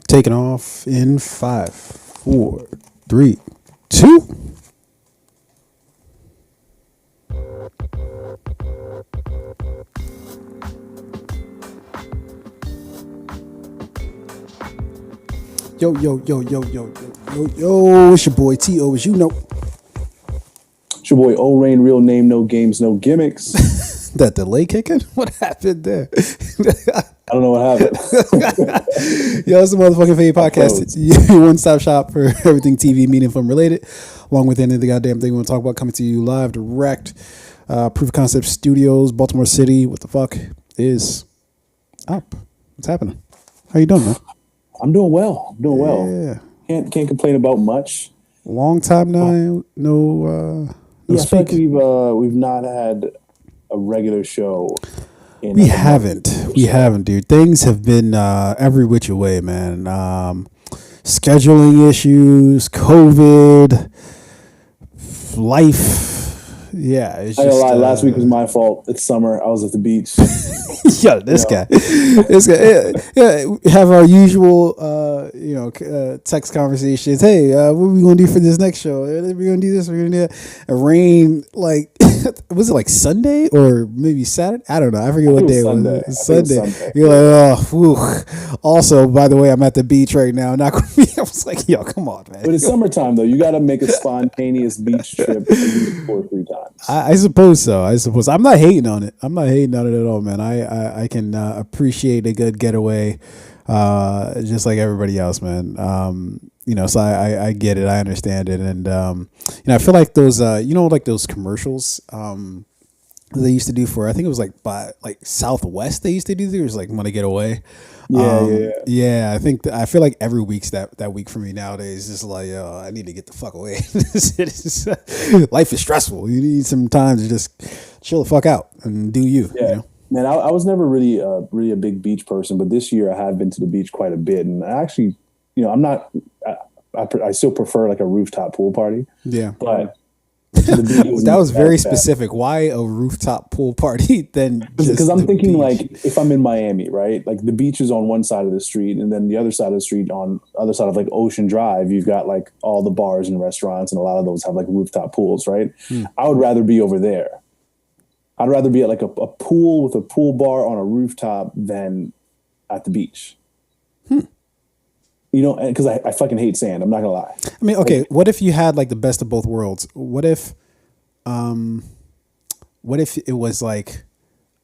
Taking off in 5, 4, 3, 2. Yo, yo, yo, yo, yo, yo, yo, yo, it's your boy T.O. as you know. It's your boy O-Rain, real name, no games, no gimmicks. That delay kicking? What happened there? I don't know what happened. Yo, it's the motherfucking Fade Podcast. It's your one-stop shop for everything TV, media, film related, along with any of the goddamn thing we want to talk about, coming to you live, direct, Proof of Concept Studios, Baltimore City. What the fuck is up? What's happening? How you doing, man? I'm doing well. Yeah. Can't complain about much. Long time now. No I feel like we've not had a regular show. We haven't, dude. Things have been every which way, man. Scheduling issues, COVID, life. Yeah, it's I ain't gonna lie. Last week was my fault. It's summer. I was at the beach. Yo, this guy. Yeah, we have our usual, text conversations. Hey, what are we gonna do for this next show? We're gonna do this. We're gonna do that. It rained like, was it like Sunday or maybe Saturday? I don't know. I forget what day it was. Sunday. You're like, oh, whew. Also, by the way, I'm at the beach right now. Not gonna be. I was like, yo, come on, man. But it's summertime though. You got to make a spontaneous beach trip 2 or 3 times. I suppose so. I'm not hating on it. I'm not hating on it at all, man. I can appreciate a good getaway, just like everybody else, man. So I get it. I understand it. And, I feel like those, like those commercials, they used to do for, I think it was by Southwest, they used to do. There was like, want to get away. Yeah. I feel like every week's that week for me nowadays. Just like, yo, I need to get the fuck away. Life is stressful. You need some time to just chill the fuck out and do you. Yeah. You know? Man, I was never really a big beach person, but this year I have been to the beach quite a bit, and I actually, I'm not. I still prefer like a rooftop pool party. Yeah, but that was very specific. Why a rooftop pool party then? Because I'm thinking beach. Like if I'm in Miami, right? Like the beach is on one side of the street, and then the other side of the street, on the other side of like Ocean Drive, you've got like all the bars and restaurants, and a lot of those have like rooftop pools, right? I would rather be over there. I'd rather be at like a pool with a pool bar on a rooftop than at the beach. Because I fucking hate sand. I'm not gonna lie. I mean, okay, what if you had like the best of both worlds? What if it was like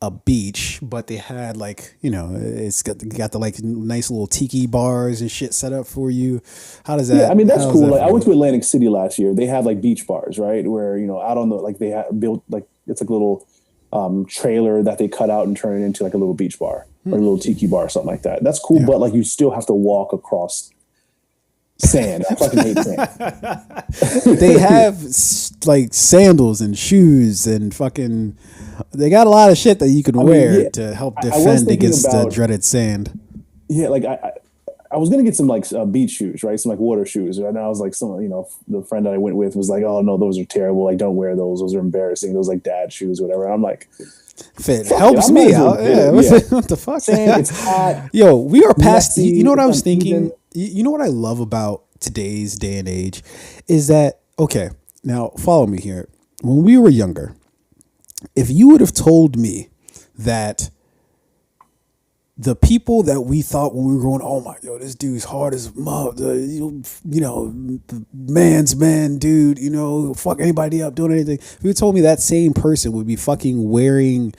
a beach, but they had like, it's got the like nice little tiki bars and shit set up for you? How does that? Yeah, I mean that's cool. Like I went to Atlantic City last year. They had like beach bars, right? Where out on the like they had built like it's like a little trailer that they cut out and turn it into like a little beach bar or a little tiki bar or something like that. That's cool, but like you still have to walk across sand. I fucking hate sand. They have like sandals and shoes and fucking. They got a lot of shit that you can wear to help defend against the dreaded sand. Yeah, like I was gonna get some like beach shoes, right? Some like water shoes, and I was like, the friend that I went with was like, "Oh no, those are terrible. Like, don't wear those. Those are embarrassing. Those like dad shoes, whatever." And I'm like, "It helps me out." Yeah, what the fuck? Sand, it's hot. Yo, we are past. You know what I was thinking? You know what I love about today's day and age is that okay. Now follow me here. When we were younger, if you would have told me that the people that we thought when we were growing, oh my, this dude's hard as mud, man's man, dude, fuck anybody up, doing anything. If you told me that same person would be fucking wearing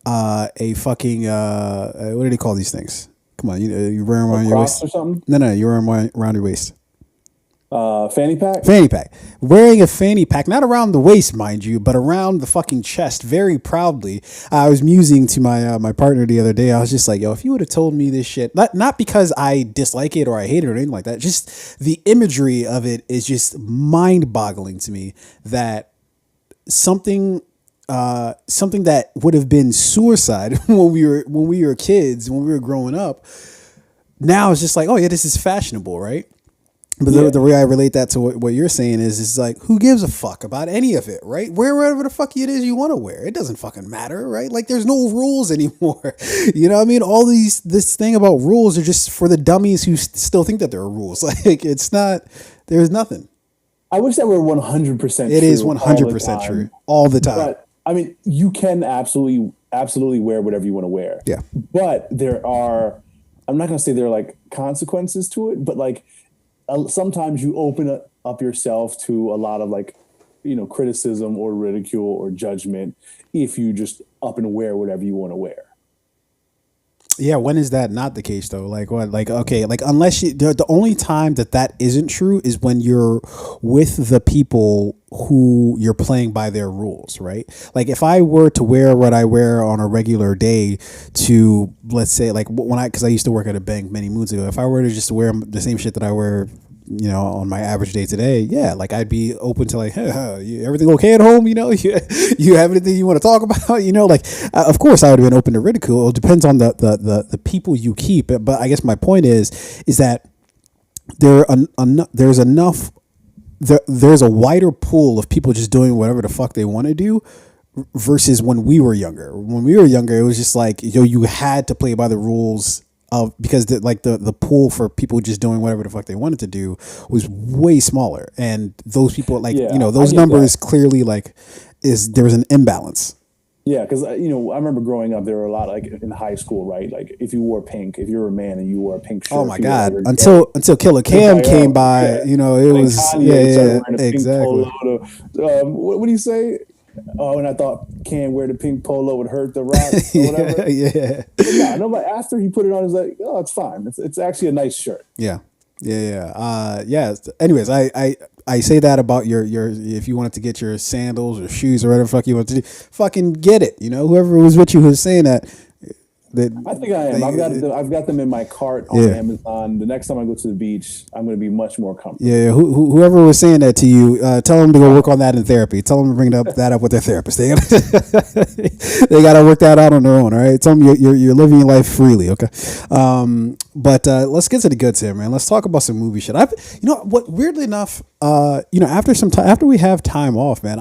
a fucking, what do they call these things? Come on, you wear them around your waist or something? No, you wear them around your waist. Fanny pack? Fanny pack. Wearing a fanny pack, not around the waist, mind you, but around the fucking chest, very proudly. I was musing to my partner the other day. I was just like, yo, if you would have told me this shit, not because I dislike it or I hate it or anything like that, just the imagery of it is just mind-boggling to me that something that would have been suicide when we were kids, when we were growing up, now it's just like, oh yeah, this is fashionable, right? But the way I relate that to what you're saying is like, who gives a fuck about any of it, right? Wear whatever the fuck it is you want to wear. It doesn't fucking matter, right? Like, there's no rules anymore. You know what I mean? All this thing about rules are just for the dummies who still think that there are rules. Like, it's not, there's nothing. I wish that were 100% true. It is 100% true all the time. But I mean, you can absolutely wear whatever you want to wear. Yeah. But there are, I'm not going to say there are like consequences to it, but like sometimes you open up yourself to a lot of like, criticism or ridicule or judgment if you just up and wear whatever you want to wear. Yeah, when is that not the case though? Like what? Like okay, like unless the only time that isn't true is when you're with the people who you're playing by their rules, right? Like if I were to wear what I wear on a regular day to, let's say, like because I used to work at a bank many moons ago, if I were to just wear the same shit that I wear, on my average day today, yeah, like I'd be open to like, hey, everything okay at home? You have anything you want to talk about? Like, of course I would have been open to ridicule. It depends on the people you keep. But I guess my point is that there's enough. There's a wider pool of people just doing whatever the fuck they want to do versus when we were younger. When we were younger, it was just like, you had to play by the rules because the pool for people just doing whatever the fuck they wanted to do was way smaller, and those people those numbers clearly there was an imbalance. Yeah, because I remember growing up, there were a lot like in high school, right? Like if you wore pink, if you were a man and you wore a pink shirt. Oh my god! Until Killer Cam came by, it was exactly. What do you say? Oh, and I thought Can wear the pink polo would hurt the Rock or whatever. Yeah. No, but after he put it on, it's like, oh, it's fine. It's actually a nice shirt. Yeah. Anyways, I say that about your if you wanted to get your sandals or shoes or whatever the fuck you want to do, fucking get it. Whoever was with you who was saying that. I think I am. I've got them in my cart on Amazon. The next time I go to the beach, I'm going to be much more comfortable. Yeah. Whoever was saying that to you, tell them to go work on that in therapy. Tell them to bring that up with their therapist. They got to work that out on their own. All right. Tell them you're living your life freely. Okay. But let's get to the goods here, man. Let's talk about some movie shit. Weirdly enough, after we have time off, man,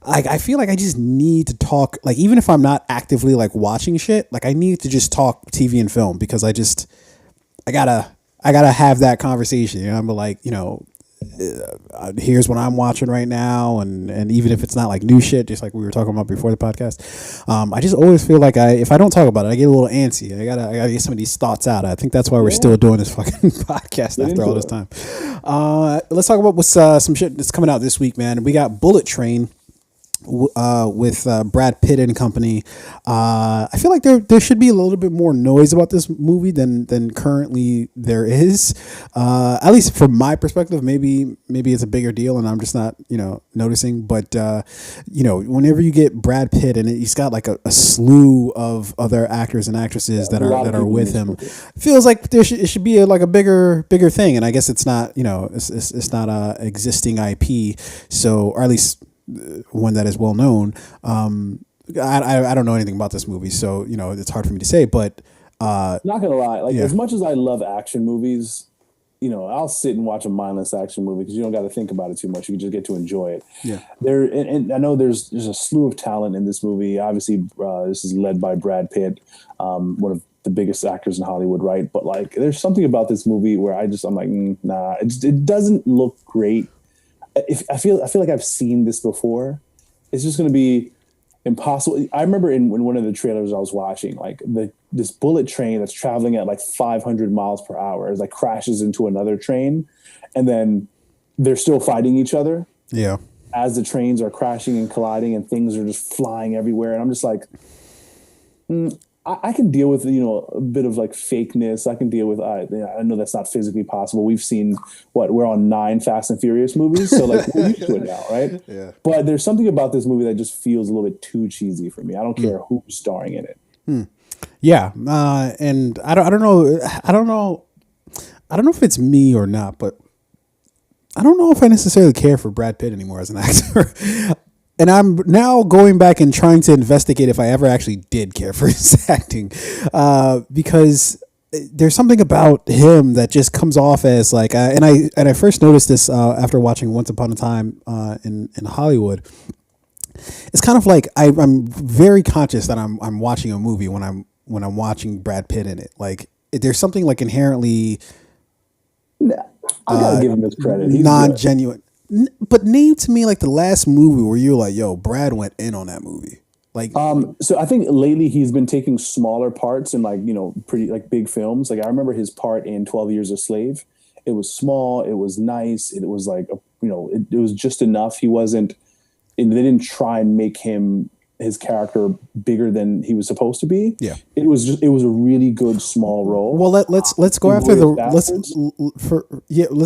I feel like I just need to talk, like, even if I'm not actively like watching shit, like I need to just talk TV and film because I gotta have that conversation. I'm like, here's what I'm watching right now, and even if it's not like new shit, just like we were talking about before the podcast, I just always feel like if I don't talk about it, I get a little antsy. I gotta get some of these thoughts out. I think that's why we're still doing this fucking podcast after all this time. Let's talk about what's some shit that's coming out this week, man. We got Bullet Train. With Brad Pitt and company. I feel like there should be a little bit more noise about this movie than currently there is. At least from my perspective, maybe it's a bigger deal and I'm just not noticing. But whenever you get Brad Pitt and he's got like a slew of other actors and actresses that are with him, it feels like it should be a bigger thing. And I guess it's not it's not a existing IP, so, or at least one that is well known. I don't know anything about this movie, so it's hard for me to say. But not gonna lie, as much as I love action movies, I'll sit and watch a mindless action movie because you don't got to think about it too much. You just get to enjoy it. Yeah. And I know there's a slew of talent in this movie. Obviously, this is led by Brad Pitt, one of the biggest actors in Hollywood, right? But like, there's something about this movie where I'm like, nah, it doesn't look great. I feel like I've seen this before. It's just going to be impossible. I remember in one of the trailers I was watching, like this bullet train that's traveling at like 500 miles per hour is like crashes into another train, and then they're still fighting each other. Yeah. As the trains are crashing and colliding, and things are just flying everywhere, and I'm just like, I can deal with a bit of like fakeness. I can deal with I know that's not physically possible. We've seen we're on 9 Fast and Furious movies, so like we're used to it now, right? Yeah. But there's something about this movie that just feels a little bit too cheesy for me. I don't care who's starring in it. Yeah, and I don't know if it's me or not, but I don't know if I necessarily care for Brad Pitt anymore as an actor. And I'm now going back and trying to investigate if I ever actually did care for his acting, because there's something about him that just comes off as like, and I first noticed this after watching Once Upon a Time in Hollywood. It's kind of like I'm very conscious that I'm watching a movie when I'm watching Brad Pitt in it. Like there's something like inherently I gotta give him his credit. He's non-genuine. But name to me like the last movie where you're like, yo, Brad went in on that movie. Like, so I think lately he's been taking smaller parts in like, pretty like big films. Like I remember his part in 12 Years a Slave. It was small. It was nice. It was like, it was just enough. He wasn't, and they didn't try and make his character bigger than he was supposed to be. Yeah, it was a really good small role. Well, let's go after let's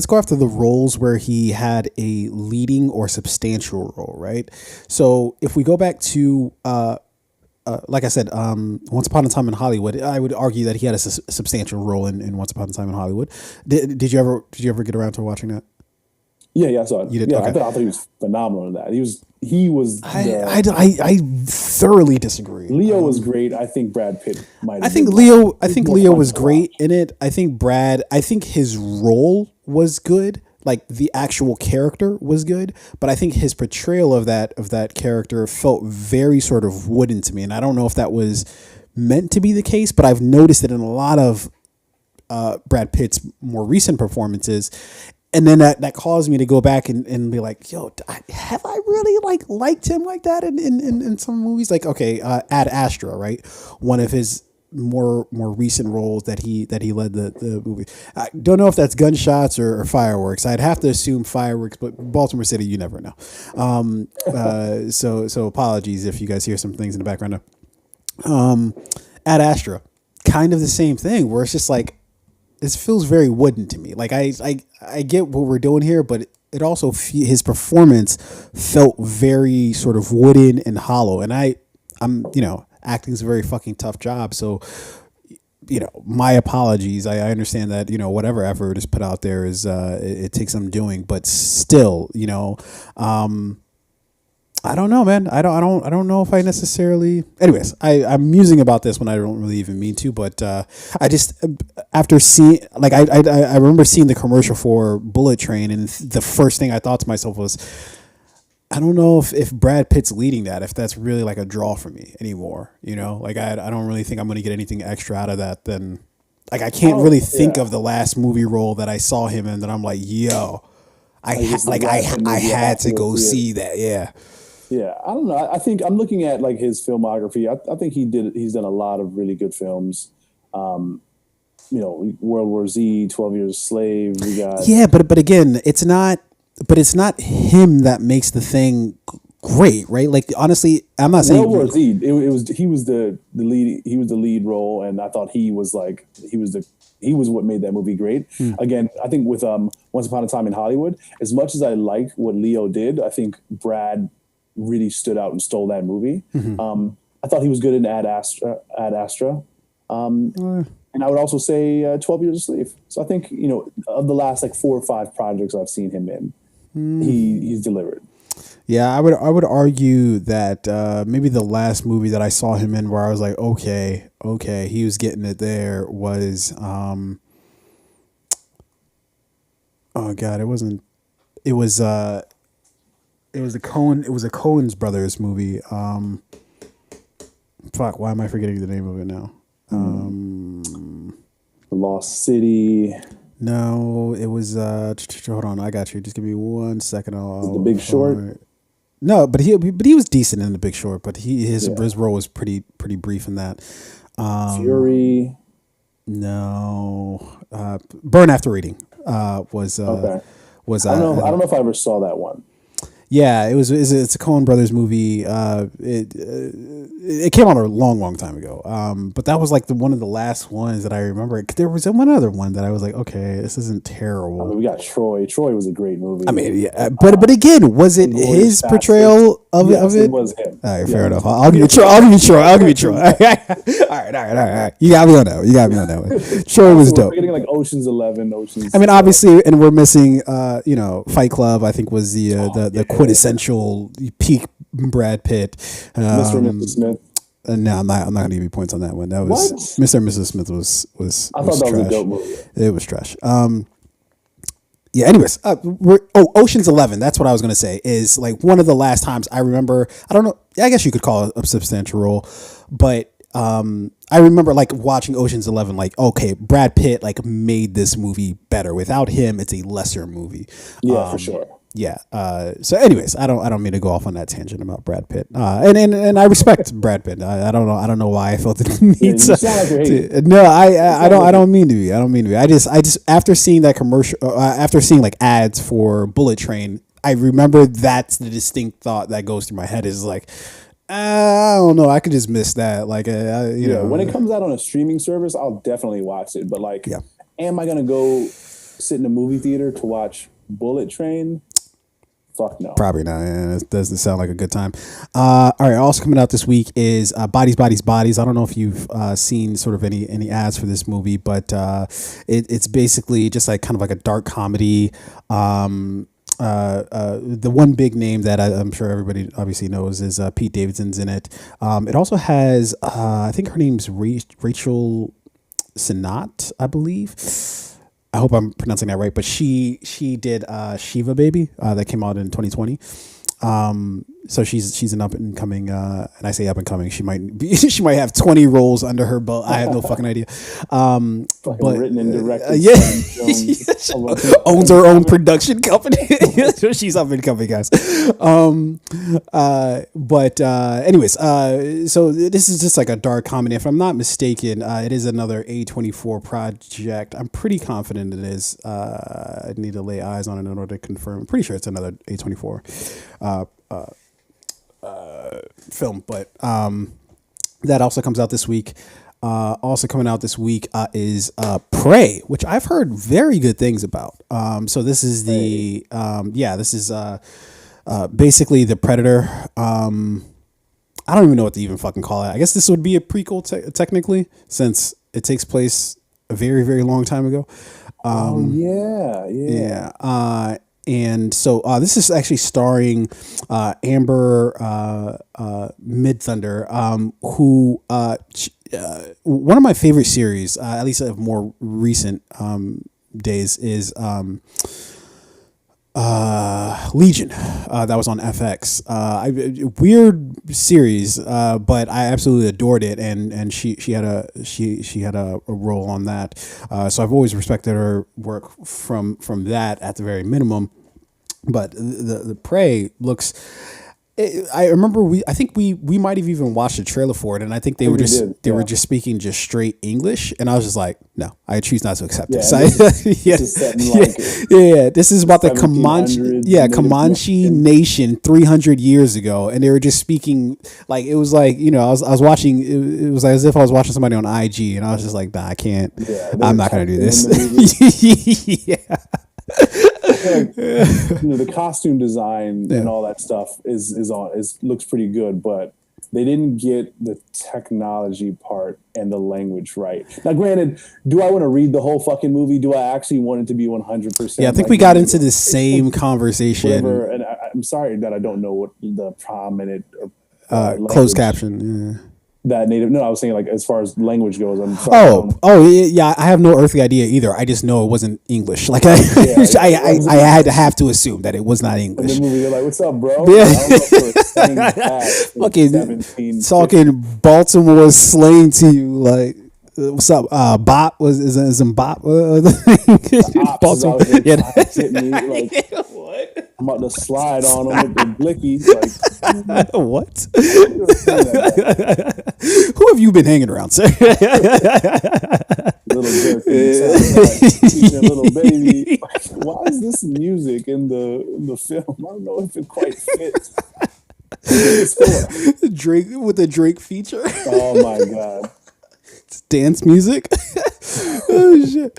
go after the roles where he had a leading or substantial role, right? So if we go back to like I said, Once Upon a Time in Hollywood, I would argue that he had a substantial role in Once Upon a Time in Hollywood. Did you ever get around to watching that? Yeah, I saw it. You did? Yeah, Okay. I thought he was phenomenal in that. He was. I thoroughly disagree. Leo was great. I think Brad Pitt might. I think Leo was great in it. I think his role was good. Like the actual character was good, but I think his portrayal of that character felt very sort of wooden to me, and I don't know if that was meant to be the case, but I've noticed it in a lot of Brad Pitt's more recent performances. And then that caused me to go back and be like, yo, have I really liked him like that in some movies? Like, okay, Ad Astra, right? One of his more recent roles that he led the movie. I don't know if that's gunshots or fireworks. I'd have to assume fireworks, but Baltimore City, you never know. So apologies if you guys hear some things in the background now. Ad Astra, kind of the same thing, where it's just like, this feels very wooden to me. Like I get what we're doing here, but it also his performance felt very sort of wooden and hollow. And I'm acting is a very fucking tough job. So my apologies. I understand that whatever effort is put out there is it takes some doing, but still I don't know, man. I don't know if I necessarily. Anyways, I'm musing about this when I don't really even mean to. But I just after seeing, like, I remember seeing the commercial for Bullet Train, and the first thing I thought to myself was, I don't know if Brad Pitt's leading that, if that's really like a draw for me anymore. Like I don't really think I'm going to get anything extra out of that. Then, like, I can't really think of the last movie role that I saw him in that I'm like, yo, I had to go see that. Yeah. Yeah, I don't know. I think I'm looking at like his filmography. I think he's done a lot of really good films. World War Z, 12 Years a Slave. We got but again, it's not him that makes the thing great, right? Like, honestly, I'm not saying World War Z. He was the lead. He was the lead role, and I thought he was what made that movie great. Again, I think with Once Upon a Time in Hollywood, as much as I like what Leo did, I think Brad really stood out and stole that movie. I thought he was good in Ad Astra. And I would also say 12 Years a Slave. So I think, of the last like 4 or 5 projects I've seen him in, he's delivered. Yeah, I would argue that maybe the last movie that I saw him in where I was like, okay, he was getting it there was oh God, it was a Coen's Brothers movie. Fuck, why am I forgetting the name of it now? Lost City. No, it was hold on, I got you. Just give me 1 second. The Big Short. No, but he was decent in The Big Short, but his role was pretty brief in that. Fury. No, Burn After Reading was okay. I don't know if I ever saw that one. Yeah, it's a Coen Brothers movie. It came out a long time ago. But that was like one of the last ones that I remember. There was one other one that I was like, okay, this isn't terrible. We got Troy. Troy was a great movie. I mean, yeah, but again, was it his portrayal of it? It was him. All right, fair enough. I'll give you Troy. All right. You got me on that one. Troy was dope. We're getting like Ocean's 11, I mean, obviously, and we're missing, Fight Club. I think was the quintessential peak Brad Pitt. Mr. and Mrs. Smith. No, I'm not. I'm not gonna give you points on that one. That was What? Mr. and Mrs. Smith I thought that trash. was a dope movie. It was trash. Yeah. Anyways, Ocean's 11. That's what I was gonna say. Is like one of the last times I remember. I don't know. I guess you could call it a substantial role, but I remember like watching Ocean's 11. Like, okay, Brad Pitt like made this movie better. Without him, it's a lesser movie. Yeah, for sure. Yeah. So, anyways, I don't mean to go off on that tangent about Brad Pitt. And I respect Brad Pitt. I don't know. I don't know why I felt the need You sound like you're hating. no, I don't mean to be. I don't mean to be. I just after seeing that commercial, after seeing like ads for Bullet Train, I remember that's the distinct thought that goes through my head is like, I don't know. I could just miss that. Like, you know, when it comes out on a streaming service, I'll definitely watch it. But like, Yeah. am I gonna go sit in a movie theater to watch Bullet Train? Fuck no. Probably not. Yeah, it doesn't sound like a good time. All right. Also coming out this week is Bodies, Bodies, Bodies. I don't know if you've seen sort of any ads for this movie, but it's basically just like kind of like a dark comedy. The one big name that I'm sure everybody obviously knows is Pete Davidson's in it. It also has, I think her name's Rachel Sennott, I believe. I hope I'm pronouncing that right, but she did Shiva Baby that came out in 2020. So she's an up and coming, and I say up and coming. She might have 20 roles under her belt. I have no fucking idea. But written and directed. owns her own production company. She's up and coming, guys. Anyways, so this is just like a dark comedy. If I'm not mistaken, it is another A24 project. I'm pretty confident it is. I need to lay eyes on it in order to confirm. I'm pretty sure it's another A24 film, but that also comes out this week. Also coming out this week is Prey, which I've heard very good things about. So this is the this is basically the Predator. I don't even know what to even fucking call it. I guess this would be a prequel technically, since it takes place a very, very long time ago. And so this is actually starring Amber Midthunder, who one of my favorite series, at least of more recent days, is Legion. That was on FX. Weird series, but I absolutely adored it, and she had a role on that. So I've always respected her work from that at the very minimum. But the Prey looks. I remember I think we might have even watched a trailer for it, and I think they were just speaking just straight English, and I was just like, no, I choose not to accept this. This is about the Comanche Nation 300 years ago, and they were just speaking like it was like, you know, I was watching. It was like as if I was watching somebody on IG, and I was just like, nah, I can't. I'm not gonna do this. The costume design and all that stuff looks pretty good, but they didn't get the technology part and the language right. Now, granted, do I want to read the whole fucking movie? Do I actually want it to be 100%? Yeah, I think we got into the same conversation. And I'm sorry that I don't know what the prominent closed caption. Yeah. That native. No, I was saying like as far as language goes. I'm sorry. Yeah. I have no earthly idea either. I just know it wasn't English. Like I had to have to assume that it was not English. In the movie, they're like, "What's up, bro?" Yeah. Fucking talking Baltimore slang to you, like, "What's up?" Bop is in Bop. Baltimore. What? I'm about to slide on them with the blicky. Like, what? Who have you been hanging around, sir? Little jerk, teaching little baby. Like, why is this music in the film? I don't know if it quite fits. Drake with the Drake feature. Oh my god! It's dance music. Oh shit!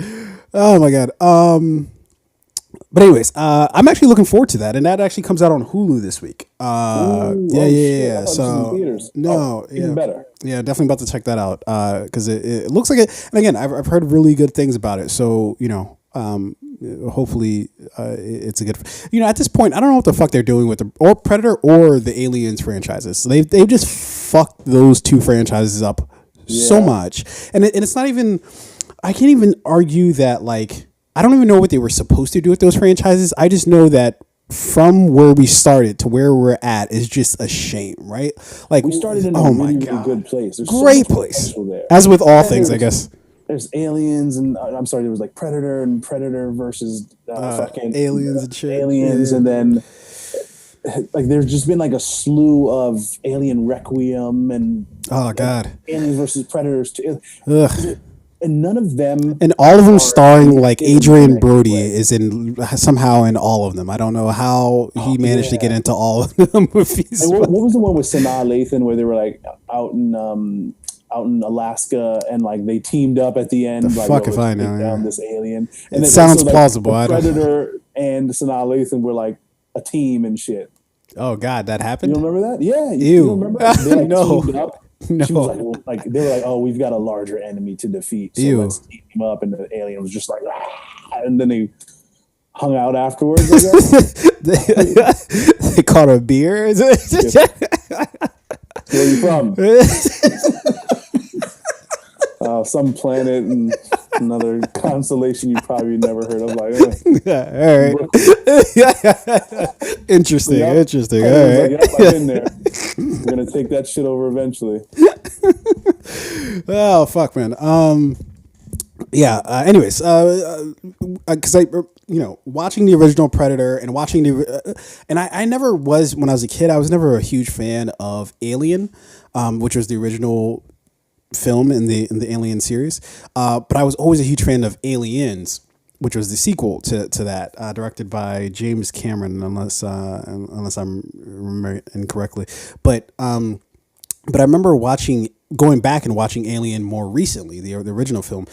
Oh my god. But anyways, I'm actually looking forward to that, and that actually comes out on Hulu this week. Yeah. So even better. Yeah, definitely about to check that out because it looks like it. And again, I've heard really good things about it. So you know, hopefully it's a good. At this point, I don't know what the fuck they're doing with or Predator or the Aliens franchises. So they've just fucked those two franchises up so much, and it's not even. I can't even argue that, like, I don't even know what they were supposed to do with those franchises. I just know that from where we started to where we're at is just a shame, right? Like, we started in a really good place. There's great so place. As with all things, I guess. There's Aliens, and I'm sorry, there was like Predator and Predator versus fucking Aliens and shit. Aliens, and then like there's just been like a slew of Alien Requiem and Aliens versus Predators too. And none of them, and all of them starring like Adrian Brody is in somehow in all of them. I don't know how he managed to get into all of the movies. And what was the one with Sanaa Lathan where they were like out in Alaska and like they teamed up at the end? Fuck if I know. Down this alien. And it sounds plausible. Predator and Sanaa Lathan were like a team and shit. Oh God, that happened. You don't remember that? Yeah. You don't remember? They like no. teamed up. No. She was like, they were like, oh, we've got a larger enemy to defeat. So let's team him up. And the alien was just like, and then they hung out afterwards, I guess. They caught a beer. Is it? Where are you from? Some planet and another constellation you probably never heard of. Like, all right. Interesting. All right. Like, I've been there. We're gonna take that shit over eventually. Oh fuck, man. Anyways, because watching the original Predator and watching and I never was, when I was a kid, I was never a huge fan of Alien, which was the original film in the Alien series. But I was always a huge fan of Aliens, which was the sequel to that, directed by James Cameron, unless I'm remembering incorrectly. But I remember going back and watching Alien more recently, the original film.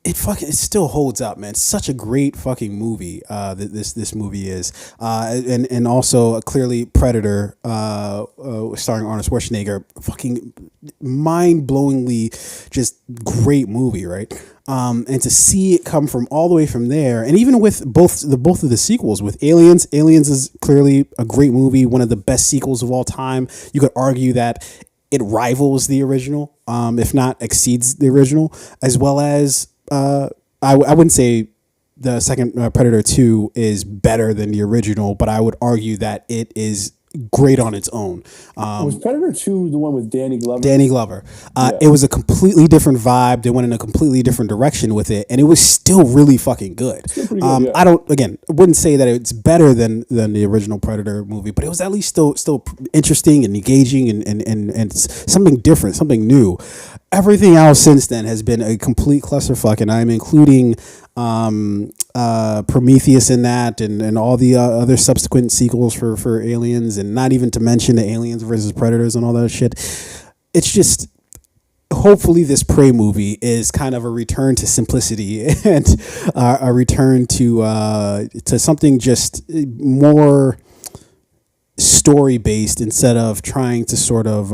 It still holds up, man. It's such a great fucking movie. This movie is, and also clearly Predator, starring Arnold Schwarzenegger. Fucking mind-blowingly, just great movie, right? And to see it come from all the way from there, and even with both of the sequels, with Aliens is clearly a great movie, one of the best sequels of all time. You could argue that it rivals the original, if not exceeds the original, as well as. I wouldn't say the second Predator 2 is better than the original, but I would argue that it is great on its own. Was Predator 2 the one with Danny Glover? Danny Glover. It was a completely different vibe. They went in a completely different direction with it, and it was still really fucking good. I wouldn't say that it's better than the original Predator movie, but it was at least still interesting and engaging and something different, something new. Everything else since then has been a complete clusterfuck, and I'm including Prometheus in that, and all the other subsequent sequels for Aliens, and not even to mention the Aliens versus Predators and all that shit. It's just, hopefully this Prey movie is kind of a return to simplicity and a return to something just more story based instead of trying to sort of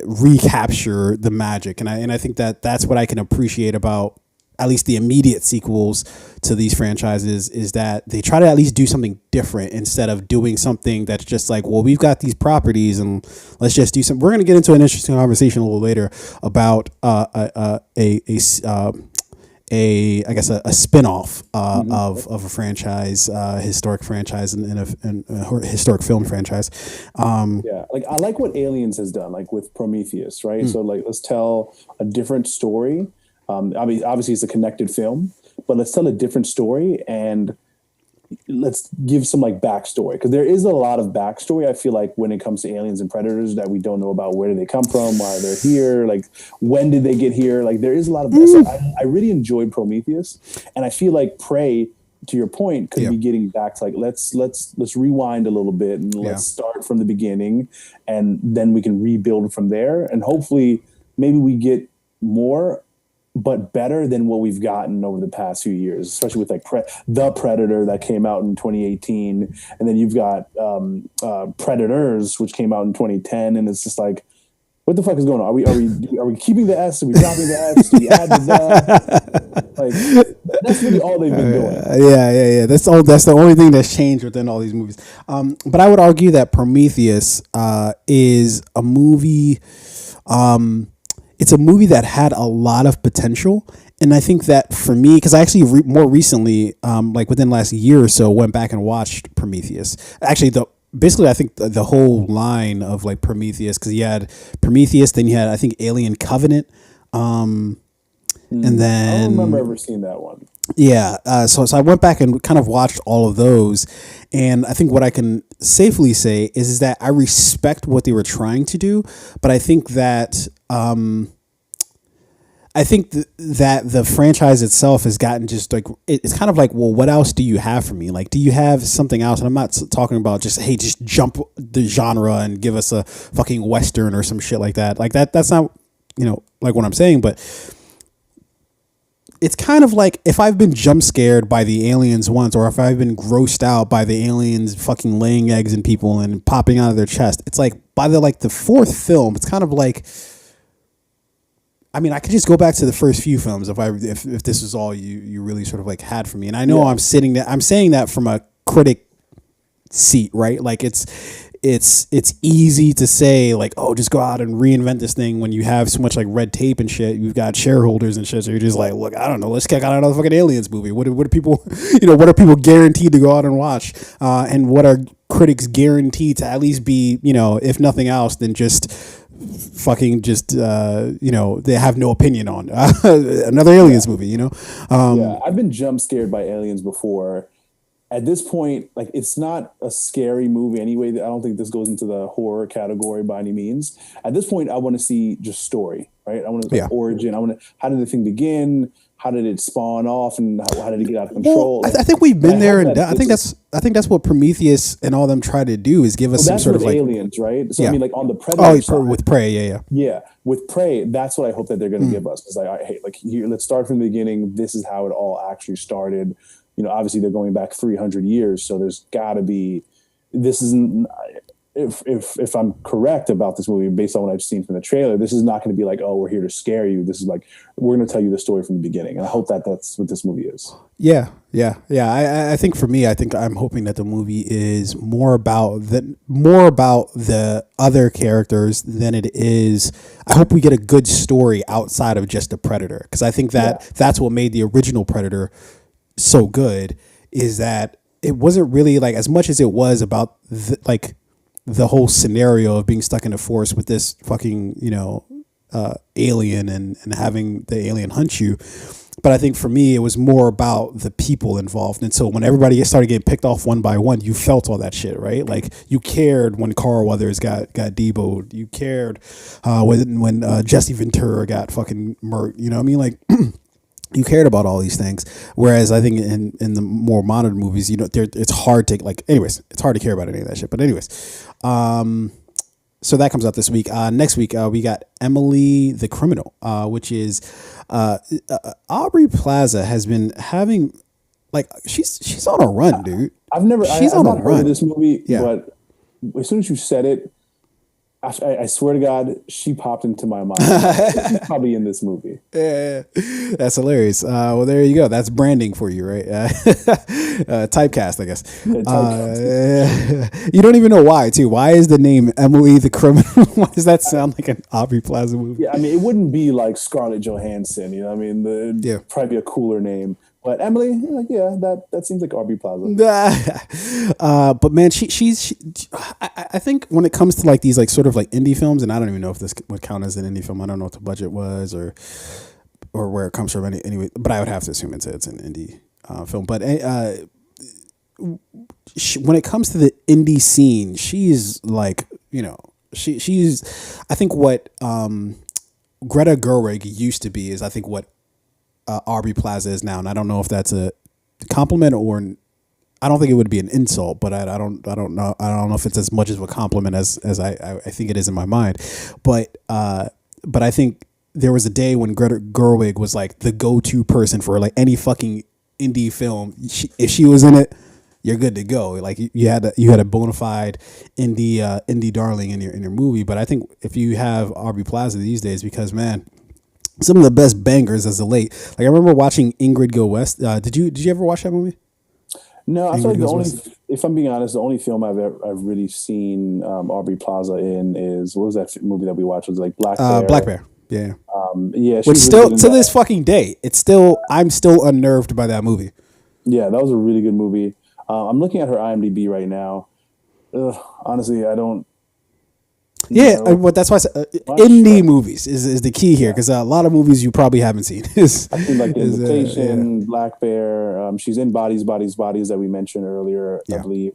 recapture the magic, and I think that's what I can appreciate about at least the immediate sequels to these franchises, is that they try to at least do something different instead of doing something that's just like, well, we've got these properties and let's just do something. We're going to get into an interesting conversation a little later about a spin-off of a franchise, historic franchise and a historic film franchise. Like I like what Aliens has done, like with Prometheus, right? So like, let's tell a different story. Obviously it's a connected film, but let's tell a different story and let's give some like backstory, because there is a lot of backstory, I feel like, when it comes to Aliens and Predators that we don't know about. Where did they come from? Why they're here? Like, when did they get here? Like, there is a lot of so I really enjoyed Prometheus, and I feel like Prey, to your point, could be getting back to like, let's rewind a little bit and let's start from the beginning, and then we can rebuild from there, and hopefully maybe we get more but better than what we've gotten over the past few years, especially with like the Predator that came out in 2018, and then you've got Predators, which came out in 2010, and it's just like, what the fuck is going on? Are we keeping the S? Are we dropping the S? Do we add the the? Like that's really all they've been doing. Yeah. That's all. That's the only thing that's changed within all these movies. But I would argue that Prometheus is a movie. It's a movie that had a lot of potential. And I think that for me, because I actually more recently, like within the last year or so, went back and watched Prometheus. Actually, basically, I think the whole line of like Prometheus, because you had Prometheus, then you had, I think, Alien Covenant. And then I don't remember ever seeing that one. Yeah. So I went back and kind of watched all of those. And I think what I can safely say is that I respect what they were trying to do. But I think that that the franchise itself has gotten just like, it's kind of like, well, what else do you have for me? Like, do you have something else? And I'm not talking about just, hey, just jump the genre and give us a fucking Western or some shit like that. Like that's not, like what I'm saying, but it's kind of like if I've been jump scared by the aliens once, or if I've been grossed out by the aliens fucking laying eggs in people and popping out of their chest, it's like by the fourth film, it's kind of like, I mean, I could just go back to the first few films if this is all you really sort of like had for me. And I know I'm saying that from a critic seat, right? Like it's easy to say like, oh, just go out and reinvent this thing when you have so much like red tape and shit. You've got shareholders and shit. So you're just like, look, I don't know. Let's check out another fucking Aliens movie. What are people, what are people guaranteed to go out and watch? And what are critics guaranteed to at least be, if nothing else, than just fucking just, they have no opinion on another Aliens movie, I've been jump scared by aliens before. At this point, like it's not a scary movie anyway. I don't think this goes into the horror category by any means. At this point, I want to see just story, right? I want to see origin. How did the thing begin? How did it spawn off, and how did it get out of control? Well, I think we've been there, and I think that's what Prometheus and all them try to do is give us some sort of like aliens, right? So I mean, like on the Predator side, with Prey, yeah, with Prey, that's what I hope that they're going to give us. It's like, all right, hey, like here, let's start from the beginning. This is how it all actually started. Obviously they're going back 300 years, so there's got to be. This isn't. If I'm correct about this movie, based on what I've seen from the trailer, this is not going to be like, oh, we're here to scare you. This is like, we're going to tell you the story from the beginning, and I hope that that's what this movie is. Yeah. I think for me, I'm hoping that the movie is more about the other characters than it is. I hope we get a good story outside of just the Predator, because I think that's what made the original Predator so good, is that it wasn't really like, as much as it was about the whole scenario of being stuck in a forest with this fucking alien and having the alien hunt you. But I think for me, it was more about the people involved. And so when everybody started getting picked off one by one, you felt all that shit, right? Like you cared when Carl Weathers got deboed. You cared when Jesse Ventura got fucking murked. You know what I mean? Like you cared about all these things. Whereas I think in the more modern movies, it's hard to it's hard to care about any of that shit. But anyways, so that comes out this week. Next week, we got Emily the Criminal, which is Aubrey Plaza has been having, like, she's on a run, dude. I've never heard of this movie, but as soon as you said it, I swear to God, she popped into my mind. She's probably in this movie. Yeah, that's hilarious. Well, there you go. That's branding for you, right? Typecast, I guess. You don't even know why, too. Why is the name Emily the Criminal? Why does that sound like an Aubrey Plaza movie? Yeah, I mean, it wouldn't be like Scarlett Johansson. You know what I mean? It'd probably be a cooler name. But Emily, that seems like Aubrey Plaza. But man, I think when it comes to like these like sort of like indie films, and I don't even know if this would count as an indie film. I don't know what the budget was or where it comes from anyway. But I would have to assume it's an indie film. But when it comes to the indie scene, she's like, she's I think what Greta Gerwig used to be is I think what Aubrey Plaza is now, and I don't know if that's a compliment or I don't think it would be an insult, but I don't know if it's as much of a compliment as I think it is in my mind, but I think there was a day when Greta Gerwig was like the go-to person for like any fucking indie film. If she was in it, you're good to go. Like you had a bona fide indie darling in your movie. But I think if you have Aubrey Plaza these days, because man, some of the best bangers as of late. Like I remember watching Ingrid Go West. Did you ever watch that movie? No, I feel like Ingrid the Goes only, West. if I'm being honest, the only film I've really seen Aubrey Plaza in is, what was that movie that we watched? Was it like Black Bear? Black Bear. Yeah. Yeah, Which she's really still good in to this that. fucking day, I'm still unnerved by that movie. Yeah, that was a really good movie. I'm looking at her IMDb right now. Honestly, I don't Yeah, know but that's why I said, much, indie but movies is the key here yeah. because a lot of movies you probably haven't seen I've seen like The yeah, Invitation, Black Bear. She's in Bodies, Bodies, Bodies that we mentioned earlier, I yeah. believe.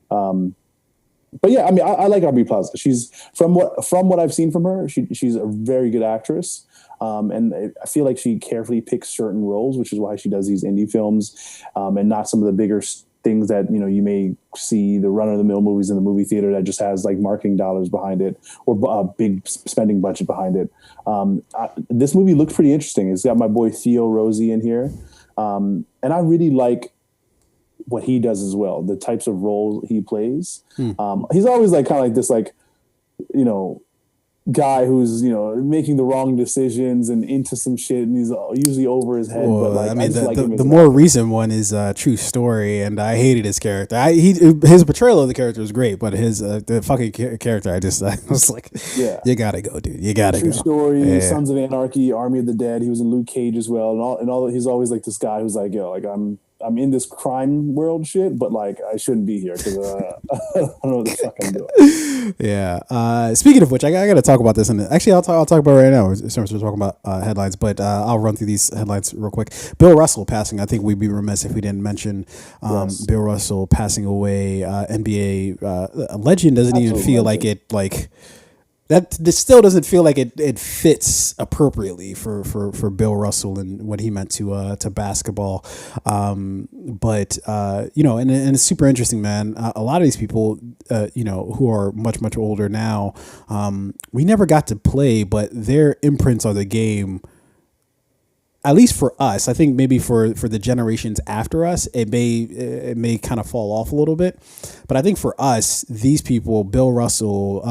But yeah, I mean, I like Aubrey Plaza. She's from what I've seen from her, she's a very good actress. And I feel like she carefully picks certain roles, which is why she does these indie films, and not some of the bigger things that you may see the run of the mill movies in the movie theater that just has like marketing dollars behind it or a big spending budget behind it. This movie looks pretty interesting. It's got my boy Theo Rosie in here, and I really like what he does as well. The types of roles he plays. He's always like kind of like this, like you know, guy who's making the wrong decisions and into some shit, and he's usually over his head. But Well, I like, I mean, just like him as the an more actor. recent one is True Story, and I hated his character. His portrayal of the character was great, but his the fucking character, I was like, Yeah. you gotta go, dude, you gotta True go. Story, Yeah, Sons of Anarchy, Army of the Dead. He was in Luke Cage as well, and all. He's always like this guy who's like, yo, like I'm in this crime world shit, but like I shouldn't be here because I don't know what the fuck I'm doing. yeah. Speaking of which, I got to talk about this, and actually, I'll talk about it right now. Since we're talking about headlines, but I'll run through these headlines real quick. Bill Russell passing. I think we'd be remiss if we didn't mention Yes, Bill Russell passing away. NBA a legend doesn't even absolute feel like legend. it like. That this still doesn't feel like it fits appropriately for Bill Russell and what he meant to basketball, but and it's super interesting, man. A lot of these people, who are much older now, we never got to play, but their imprints on the game, at least for us, I think maybe for the generations after us, it may kind of fall off a little bit. But I think for us, these people, Bill Russell,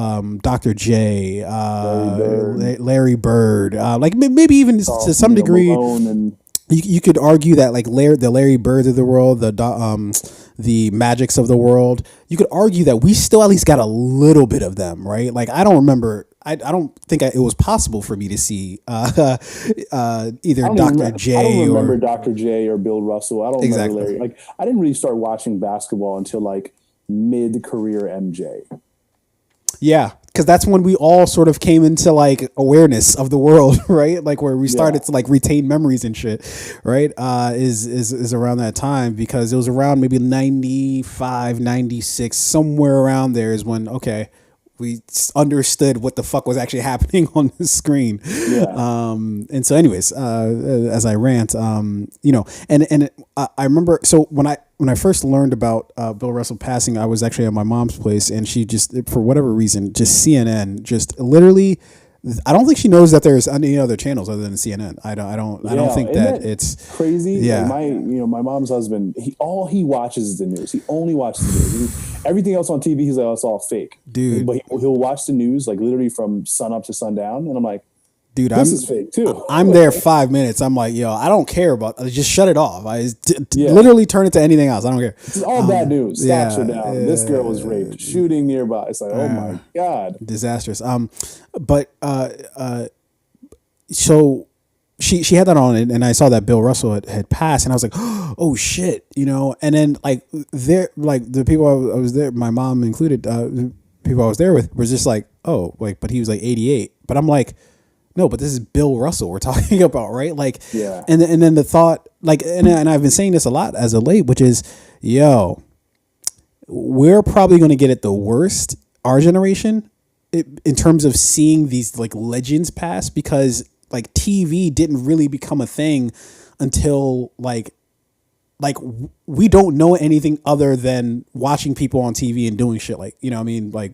Dr. J, Larry Bird, Larry Bird, like maybe even to Carl, some degree, Malone, and you could argue that like the Larry Birds of the world, the Magics of the world, you could argue that we still at least got a little bit of them, right? Like I don't remember. I don't think it was possible for me to see either Dr. I don't J remember or Dr. J or Bill Russell. I don't remember exactly. Larry. Like I didn't really start watching basketball until like mid-career MJ. Yeah, because that's when we all sort of came into like awareness of the world, right? Like where we Yeah, started to like retain memories and shit, right? Is around that time because it was around maybe 95, 96, somewhere around there is when okay, we understood what the fuck was actually happening on the screen. yeah. And so anyways, as I rant, I remember, so when I first learned about Bill Russell passing, I was actually at my mom's place, and she just, for whatever reason, just CNN, just literally, I don't think she knows that there's any other channels other than CNN. I don't Yeah, think isn't that that it's, crazy? Like yeah, my mom's husband, all he watches is the news. He only watches the news. Everything else on TV, he's like, oh, it's all fake. dude, But he'll watch the news like literally from sun up to sundown, and I'm like, dude, this is fake too. I'm there 5 minutes. I'm like, yo, I don't care about. Just shut it off. Yeah, Literally turn it to anything else. I don't care. it's all bad news. Stocks are Yeah, down. This girl was raped. Shooting nearby. It's like, oh my god. disastrous. But so she had that on, and I saw that Bill Russell had passed, and I was like, oh shit, And then like the people I was there, my mom included, people I was there with was just like, oh, like, but he was like 88. But I'm like, no, but this is Bill Russell we're talking about, right? Like, Yeah, and then the thought, like, and I've been saying this a lot as of late, which is, yo, we're probably going to get it the worst, our generation, in terms of seeing these like legends pass, because like TV didn't really become a thing until we don't know anything other than watching people on TV and doing shit like, what I mean, like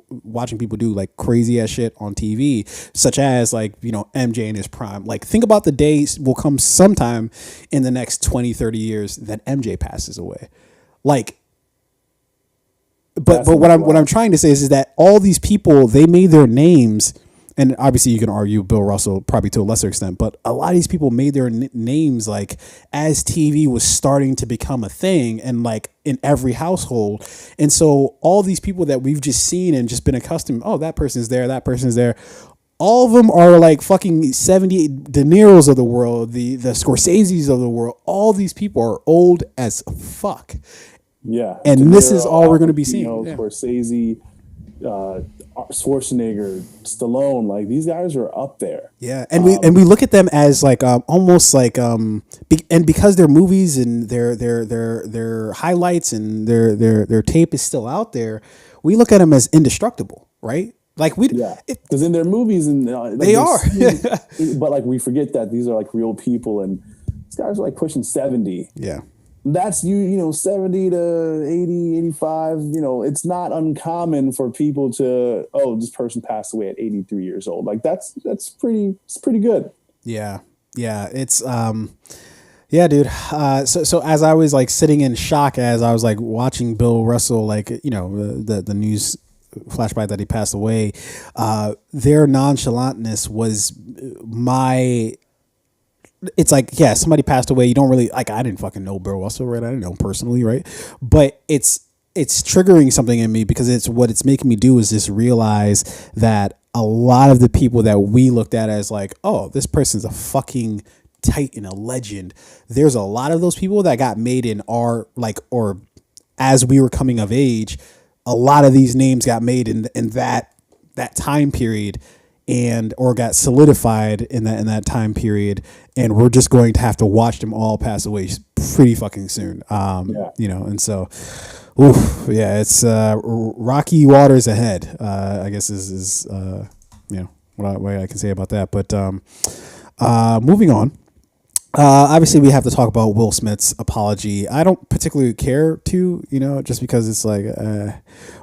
watching people do like crazy ass shit on TV, such as like, MJ in his prime. Like think about the days will come sometime in the next 20, 30 years that MJ passes away. Like, but what I'm trying to say is that all these people, they made their names, and obviously you can argue Bill Russell probably to a lesser extent, but a lot of these people made their names like as TV was starting to become a thing and like in every household. And so all these people that we've just seen and just been accustomed, oh, that person's there, that person's there. All of them are like fucking 70 De Niro's of the world, the Scorsese's of the world. All these people are old as fuck. Yeah. And De Niro, this is all we're going to be seeing. Scorsese, Schwarzenegger, Stallone, like these guys are up there. Yeah, and we look at them as like almost like and because their movies and their highlights and their tape is still out there, we look at them as indestructible, right? Like because in their movies and like they are, but like we forget that these are like real people, and these guys are like pushing 70. Yeah. That's 70 to 80, 85. It's not uncommon for people to, this person passed away at 83 years old. Like it's pretty good. Yeah. Yeah. It's, yeah, dude. So as I was like sitting in shock, as I was like watching Bill Russell, like, the news flashback that he passed away, their nonchalantness was it's like, yeah, somebody passed away. You don't really like, I didn't fucking know Bill Russell, right? I didn't know him personally, right? But it's triggering something in me because it's making me do is just realize that a lot of the people that we looked at as like, oh, this person's a fucking titan, a legend. There's a lot of those people that got made in our like, or as we were coming of age, a lot of these names got made in that time period. And or got solidified in that time period, and we're just going to have to watch them all pass away pretty fucking soon. And so, it's rocky waters ahead. I guess is what I can say about that. But moving on. Obviously, we have to talk about Will Smith's apology. I don't particularly care to, just because it's like,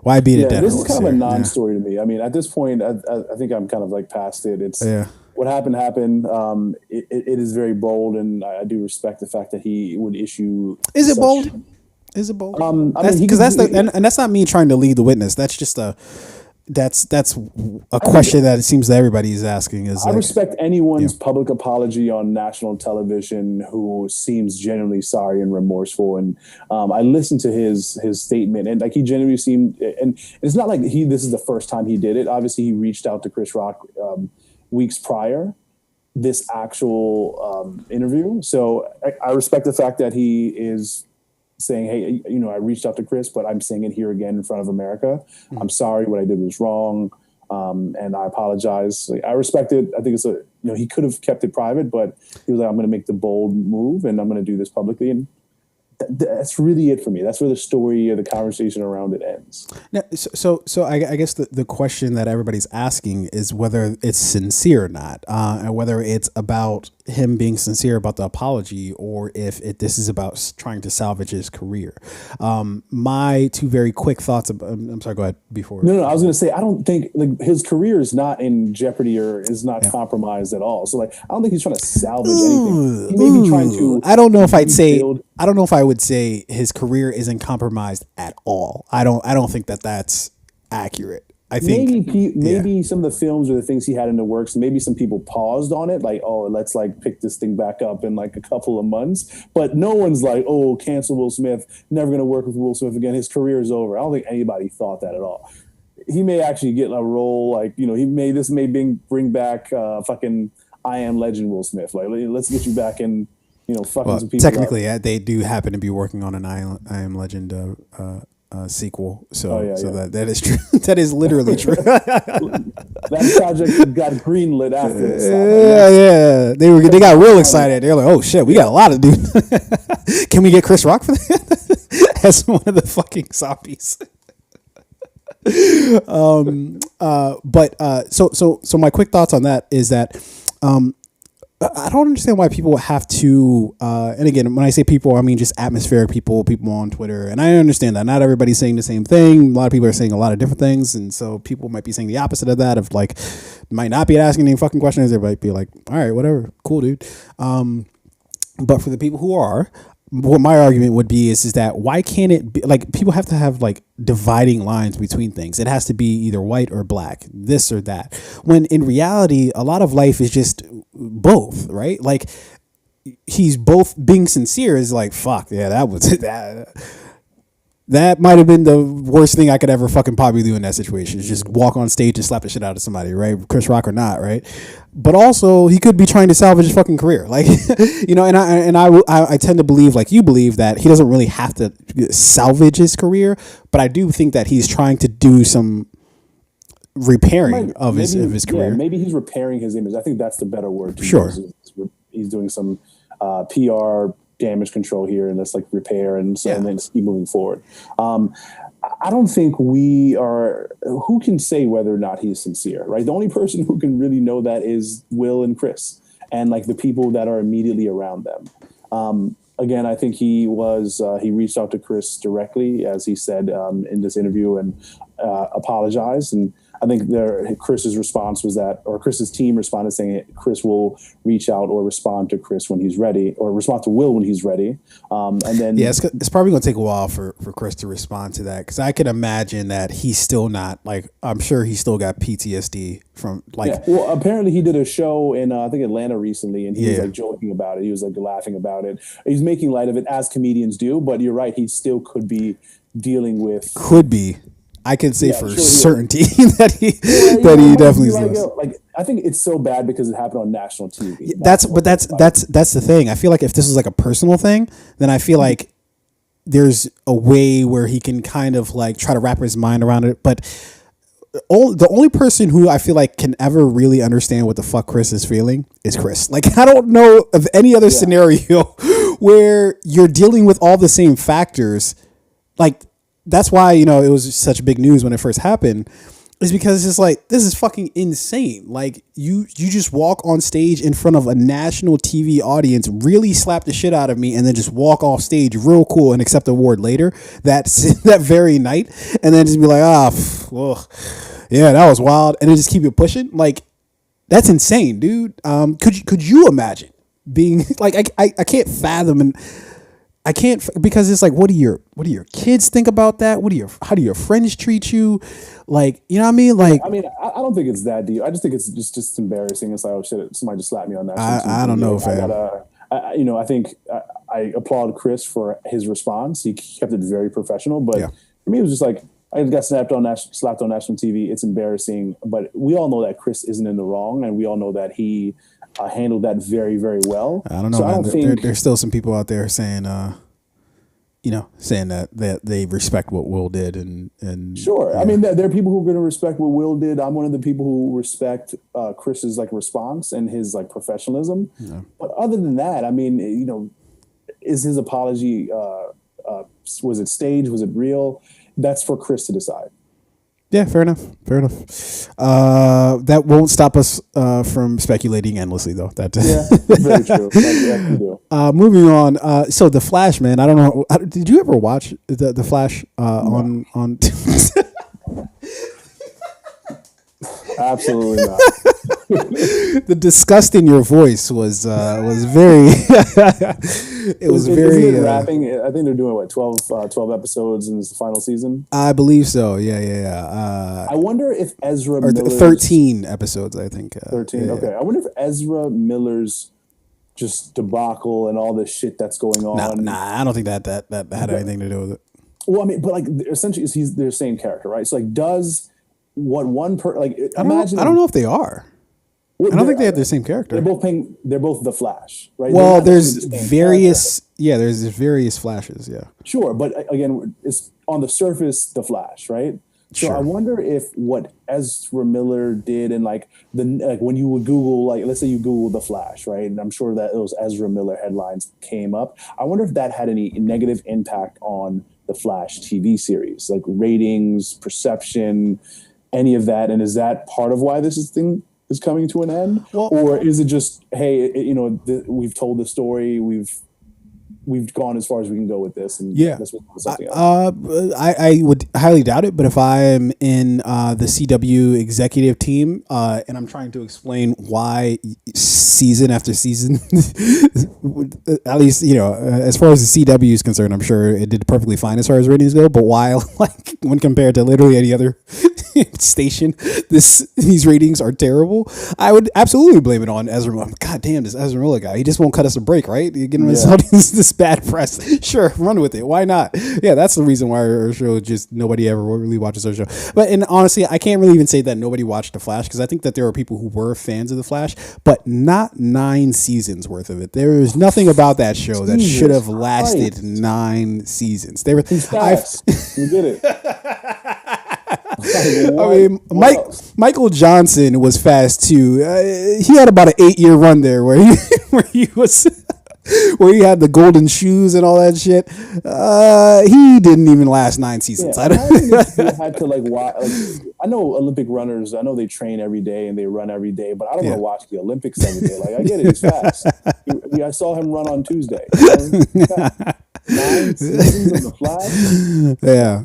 why beat a dead horse? This is kind of a non-story to me. I mean, at this point, I think I'm kind of like past it. It's what happened. It is very bold, and I do respect the fact that he would issue. Is it bold? Is it bold? Because that's not me trying to lead the witness. That's just that's a question that it seems that everybody is asking. Is I respect anyone's public apology on national television who seems genuinely sorry and remorseful. And I listened to his statement, and like he genuinely seemed. And it's not like this is the first time he did it. Obviously, he reached out to Chris Rock weeks prior this actual interview. So I respect the fact that he is saying, hey, I reached out to Chris, but I'm saying it here again in front of America. Mm-hmm. I'm sorry, what I did was wrong, and I apologize. Like, I respect it. I think it's he could have kept it private, but he was like, I'm going to make the bold move, and I'm going to do this publicly. And that's really it for me. That's where the story or the conversation around it ends. Now, so I guess the question that everybody's asking is whether it's sincere or not, and whether it's about him being sincere about the apology, or if this is about trying to salvage his career. My two very quick thoughts. I'm sorry. Go ahead. Before. No. I was going to say I don't think his career is not in jeopardy or is not compromised at all. So I don't think he's trying to salvage anything. He may be trying to. I don't know if I'd say. I don't know if I would say his career isn't compromised at all. I don't think that's accurate. I think maybe some of the films or the things he had in the works, maybe some people paused on it, like, oh, let's like pick this thing back up in like a couple of months. But no one's like, oh, cancel Will Smith, never going to work with Will Smith again. His career is over. I don't think anybody thought that at all. He may actually get a role like, he may bring back fucking I Am Legend Will Smith. Like, let's get you back in, fucking some people. Technically, they do happen to be working on an I Am Legend sequel, so that is true. That is literally true. That project got greenlit after this. Yeah. They got real excited. They're like, "Oh shit, we got a lot of dude. Can we get Chris Rock for that as one of the fucking zombies?" So my quick thoughts on that is that I don't understand why people have to, and again, when I say people, I mean just atmospheric people on Twitter. And I understand that not everybody's saying the same thing. A lot of people are saying a lot of different things. And so people might be saying the opposite of that, of like, might not be asking any fucking questions. They might be like, all right, whatever, cool, dude. But for the people who are, what my argument would be is that why can't it be like people have to have like dividing lines between things? It has to be either white or black, this or that. When in reality, a lot of life is just both, right? Like he's both being sincere is like, fuck, yeah, that was that. That might have been the worst thing I could ever fucking probably do in that situation. Is just walk on stage and slap the shit out of somebody, right? Chris Rock or not, right? But also, he could be trying to salvage his fucking career, like you know. And I tend to believe, like you believe, that he doesn't really have to salvage his career, but I do think that he's trying to do some repairing of his career. Yeah, maybe he's repairing his image. I think that's the better word. To Sure. use. He's doing some PR damage control here, and let's like repair and so and then keep moving forward. I don't think we are. Who can say whether or not he's sincere, right? The only person who can really know that is Will and Chris, and like the people that are immediately around them. Again, I think he reached out to Chris directly, as he said in this interview, and apologized. And I think Chris's response was that, or Chris's team responded saying Chris will reach out or respond to Chris when he's ready, or respond to Will when he's ready. And then it's probably going to take a while for Chris to respond to that, because I can imagine that he's still not like, I'm sure he's still got PTSD from like. Yeah. Well, apparently he did a show in I think Atlanta recently, and he was like joking about it. He was like laughing about it. He's making light of it, as comedians do. But you're right, he still could be dealing with. Could be. I can say for certainty that he definitely is. Like I think it's so bad because it happened on national TV. That's the thing. I feel like if this was like a personal thing, then I feel like there's a way where he can kind of like try to wrap his mind around it. But the only person who I feel like can ever really understand what the fuck Chris is feeling is Chris. Like I don't know of any other scenario where you're dealing with all the same factors. Like that's why, you know, it was such big news when it first happened, is because it's like, this is fucking insane. Like you just walk on stage in front of a national TV audience, really slap the shit out of me, and then just walk off stage real cool and accept the award later that very night, and then just be like, yeah, that was wild, and then just keep it pushing. Like that's insane, dude. Could you imagine being like, I can't fathom, and I can't, because it's like, what do your kids think about that? How do your friends treat you? Like, you know what I mean? Like, I don't think it's that deep. I just think it's just embarrassing. It's like, oh shit, somebody just slapped me on that. I don't know, fam. I think I applaud Chris for his response. He kept it very professional, but for me, it was just like, I got slapped on national TV. It's embarrassing, but we all know that Chris isn't in the wrong, and we all know that he handled that very, very well. I don't know. So I don't think there's still some people out there saying, saying that they respect what Will did, and sure. Yeah. I mean, there are people who are going to respect what Will did. I'm one of the people who respect Chris's like response and his like professionalism. Yeah. But other than that, I mean, you know, is his apology was it staged? Was it real? That's for Chris to decide. Yeah, fair enough. That won't stop us from speculating endlessly, though. Very true. We do. Moving on. So the Flash, man. I don't know. Did you ever watch the Flash on? Absolutely not. The disgust in your voice was very. It was very rapping. I think they're doing 12 episodes, and it's the final season. I believe so. Yeah. I wonder if Ezra Miller's 13 episodes. I think 13. Yeah. Okay. I wonder if Ezra Miller's just debacle and all this shit that's going on. Nah. I don't think that had anything to do with it. Well, I mean, but like essentially, he's their same character, right? So like, does what one imagine? I don't know if they are. I don't think they have the same character. They're both the Flash, right? Well, there's various. Yeah, there's various Flashes. Yeah. Sure, but again, it's on the surface the Flash, right? So sure. I wonder if what Ezra Miller did, and like when you would Google, like let's say you Google the Flash, right? And I'm sure that those Ezra Miller headlines came up. I wonder if that had any negative impact on the Flash TV series, like ratings, perception, any of that. And is that part of why this thing is coming to an end? Well, or is it just, hey, we've told the story, we've we've gone as far as we can go with this, and Yeah. let's move on to something else. I would highly doubt it, but if I am in the CW executive team and I'm trying to explain why season after season, at least, as far as the CW is concerned, I'm sure it did perfectly fine as far as ratings go, but while, like, when compared to literally any other station, these ratings are terrible, I would absolutely blame it on Ezra Miller. God damn, this Ezra Miller guy, he just won't cut us a break, right? You're getting this bad press. Sure, run with it. Why not? Yeah, that's the reason why our show just nobody ever really watches our show. And honestly, I can't really even say that nobody watched The Flash, because I think that there are people who were fans of The Flash, but not 9 seasons worth of it. There is nothing about that show that should have lasted 9 seasons. You did it. I mean, Michael Johnson was fast too. He had about an 8-year run there where he had the golden shoes and all that shit. He didn't even last 9 seasons. Yeah, I had to watch. I know Olympic runners. I know they train every day and they run every day, but I don't want to watch the Olympics every day. Like, I get it, he's fast. I saw him run on Tuesday. 9 seasons of The Flash. Yeah.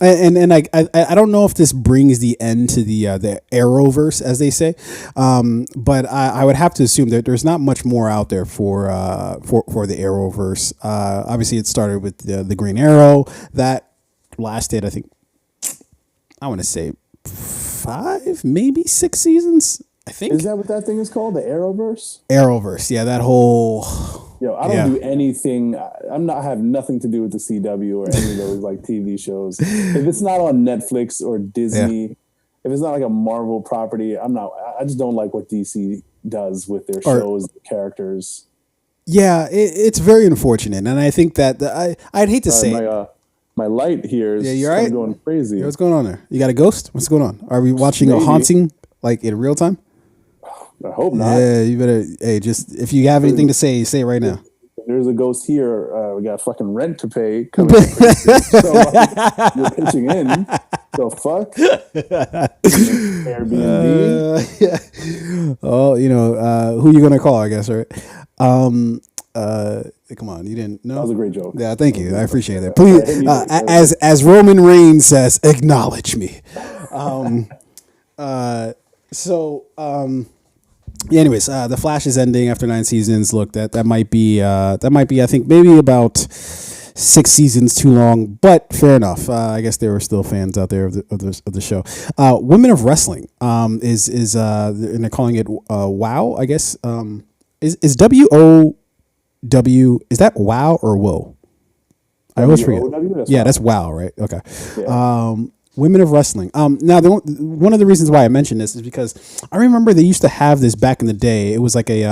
And I don't know if this brings the end to the Arrowverse, as they say, but I would have to assume that there's not much more out there for the Arrowverse. Obviously, it started with the Green Arrow that lasted, I think, I want to say 5, maybe 6 seasons. I think. Is that what that thing is called? The Arrowverse? Arrowverse, yeah, that whole. I don't do anything. I have nothing to do with the CW or any of those TV shows. If it's not on Netflix or Disney, if it's not like a Marvel property, I'm not. I just don't like what DC does with their shows, characters. Yeah, it's very unfortunate, and I think that I'd hate to say my light here is right? going crazy. What's going on there? You got a ghost? What's going on? Are we watching a haunting in real time? I hope not. Yeah, you better. Hey, just if you have anything to say it right now. There's a ghost here. We got fucking rent to pay. So you're pitching in. So fuck. Airbnb. Oh, who you gonna call? I guess, right? Come on, you didn't know. That was a great joke. Yeah, thank you. I appreciate that. Please, as Roman Reigns says, acknowledge me. Yeah, anyways, The Flash is ending after 9 seasons. Look, that might be I think maybe about 6 seasons too long, but fair enough. I guess there were still fans out there of the show. Women of Wrestling is and they're calling it WOW. I guess is WOW, is that WOW or WOW? I always forget. That's WOW, right? Okay. Yeah. Women of Wrestling. Now, one of the reasons why I mentioned this is because I remember they used to have this back in the day. It was like it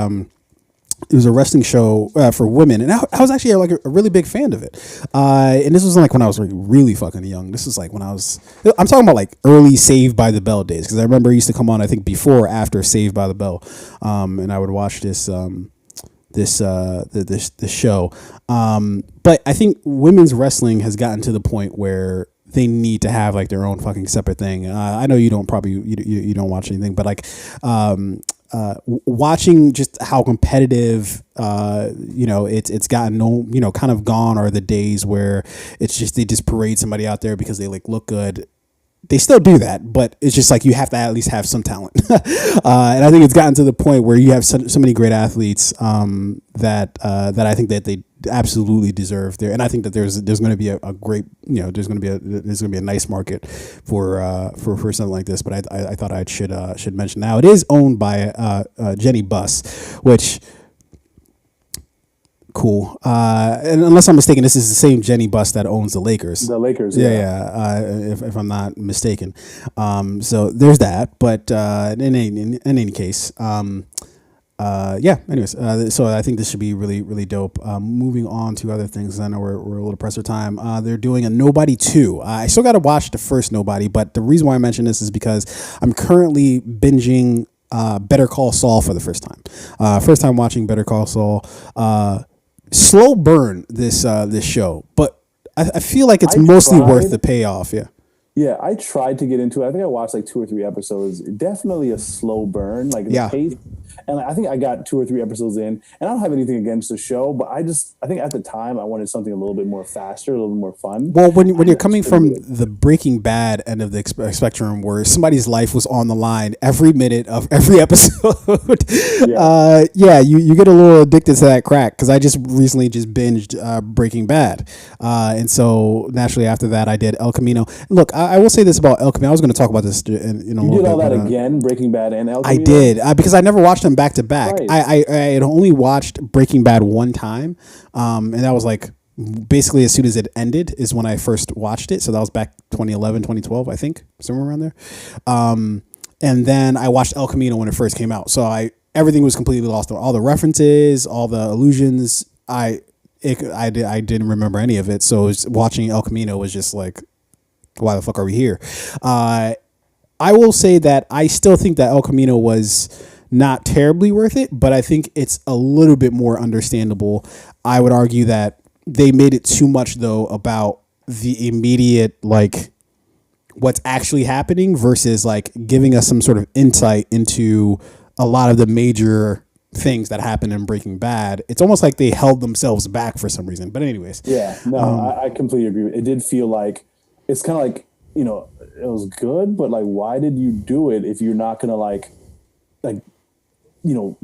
was a wrestling show for women, and I was actually a really big fan of it. And this was when I was really fucking young. This was when I'm talking about early Saved by the Bell days, because I remember it used to come on, I think, before or after Saved by the Bell, and I would watch this show. But I think women's wrestling has gotten to the point where they need to have their own fucking separate thing. I know you don't watch anything, but watching just how competitive it's gotten. Kind of gone are the days where it's just they just parade somebody out there because they look good. They still do that, but it's just you have to at least have some talent. And I think it's gotten to the point where you have so many great athletes that I think that they absolutely deserve there. And I think that there's going to be a great, there's going to be a nice market for something like this. But I thought I should mention. Now it is owned by Jenny Buss, which. Cool. And unless I'm mistaken, this is the same Jenny Buss that owns the Lakers. The Lakers, yeah. If I'm not mistaken. So there's that. But in any case, anyways, so I think this should be really, really dope. Moving on to other things. I know we're a little pressed for time. They're doing a Nobody 2. I still got to watch the first Nobody, but the reason why I mention this is because I'm currently binging Better Call Saul for the first time. First time watching Better Call Saul. Slow burn this show, but I feel like it's mostly worth the payoff. Yeah, Yeah, I tried to get into it. I think I watched like 2 or 3 episodes. Definitely a slow burn, like the Yeah. pace. And I think I got 2 or 3 episodes in, and I don't have anything against the show, but I think at the time I wanted something a little bit more faster, a little bit more fun. Well, when I you're coming just couldn't from do it. the Breaking Bad end of the spectrum, where somebody's life was on the line every minute of every episode, Yeah. yeah, you get a little addicted to that crack. Because I just recently just binged Breaking Bad, and so naturally after that I did El Camino. Look, I will say this about El Camino. I was going to talk about this in a You little did all bit, that but again, Breaking Bad and El I Camino? did because I never watched them back to back. Christ. I had only watched Breaking Bad one time, and that was like basically as soon as it ended is when I first watched it. So that was back 2011, 2012, I think, somewhere around there. And then I watched El Camino when it first came out. So everything was completely lost. All the references, all the allusions. I didn't remember any of it. So watching El Camino was just like, why the fuck are we here? I will say that I still think that El Camino was not terribly worth it, but I think it's a little bit more understandable. I would argue that they made it too much though about the immediate like what's actually happening versus like giving us some sort of insight into a lot of the major things that happen in Breaking Bad. It's almost like they held themselves back for some reason. But anyways, Yeah, no, I completely agree. It did feel like it's kind of like, it was good, but like, why did you do it if you're not gonna like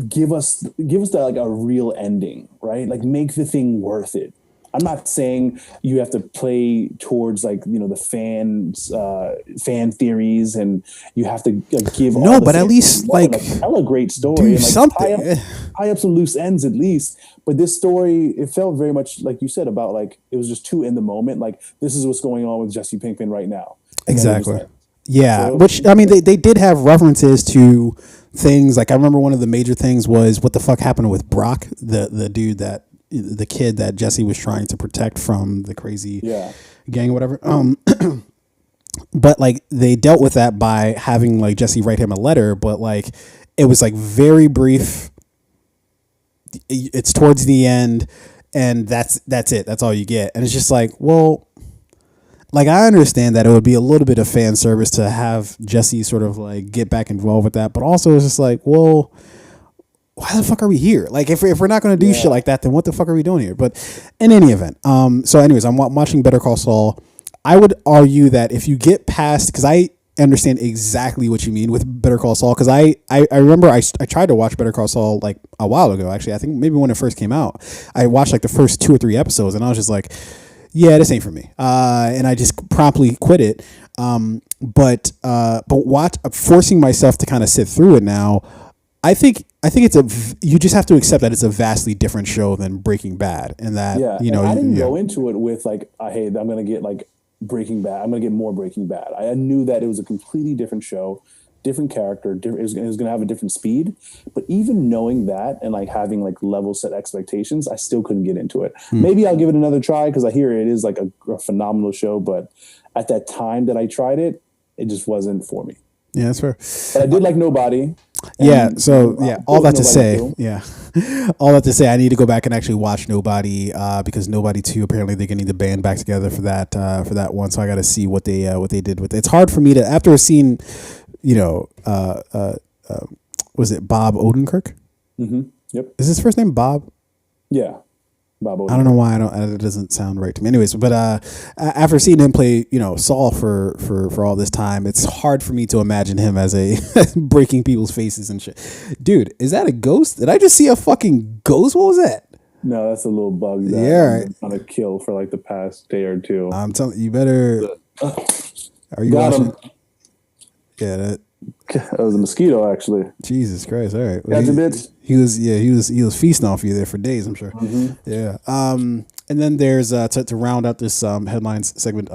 give us that like a real ending, right? Like make the thing worth it. I'm not saying you have to play towards like the fan theories and you have to give all no, the but at fans least like tell a great story do and like something. tie up some loose ends at least. But this story, it felt very much like you said about like it was just too in the moment. Like this is what's going on with Jesse Pinkman right now. And then it just Exactly. ends. Yeah, So which I mean, they did have references to things. Like I remember one of the major things was what the fuck happened with Brock, the kid that Jesse was trying to protect from the crazy yeah, gang, or whatever. But like they dealt with that by having like Jesse write him a letter, but like it was like very brief. It's towards the end, and that's it. That's all you get, and it's just like, well. Like I understand that it would be a little bit of fan service to have Jesse sort of like get back involved with that, but also it's just like, well, why the fuck are we here? Like if we're not going to do shit yeah, like that, then what the fuck are we doing here? But in any event, so anyways, I'm watching Better Call Saul. I would argue that if you get past, because I understand exactly what you mean with Better Call Saul, because I remember I tried to watch Better Call Saul like a while ago. Actually, I think maybe when it first came out, I watched like the first 2 or 3 episodes, and I was just like, yeah, this ain't for me. And I just promptly quit it. But forcing myself to kind of sit through it now, I think you just have to accept that it's a vastly different show than Breaking Bad, and that yeah. And I didn't go into it with like, hey, I'm gonna get like Breaking Bad. I'm gonna get more Breaking Bad. I knew that it was a completely different show, different character. It was gonna have a different speed. But even knowing that and like having like level set expectations, I still couldn't get into it. Maybe I'll give it another try because I hear it is like a phenomenal show. But at that time that I tried it, it just wasn't for me. Yeah, that's fair. But I did like Nobody. Yeah, And so yeah, all that to Nobody say, too. yeah, all that to say, I need to go back and actually watch Nobody because Nobody 2 apparently they're getting the band back together for that one. So I got to see what they did with it. It's hard for me to after seeing, was it Bob Odenkirk? Yep. Is his first name Bob? Yeah. Bob I don't know why it doesn't sound right to me. Anyways, but after seeing him play, Saul for all this time, it's hard for me to imagine him as a breaking people's faces and shit. Dude, is that a ghost? Did I just see a fucking ghost? What was that? No, that's a little bug that Yeah, I'm trying to kill for like the past day or two. I'm telling you, better. Are you Got watching? him. Yeah, That was a mosquito, actually. Jesus Christ! All right, well, Gotcha, bitch. he was feasting off you there for days. I'm sure. Yeah. And then there's to round out this headlines segment.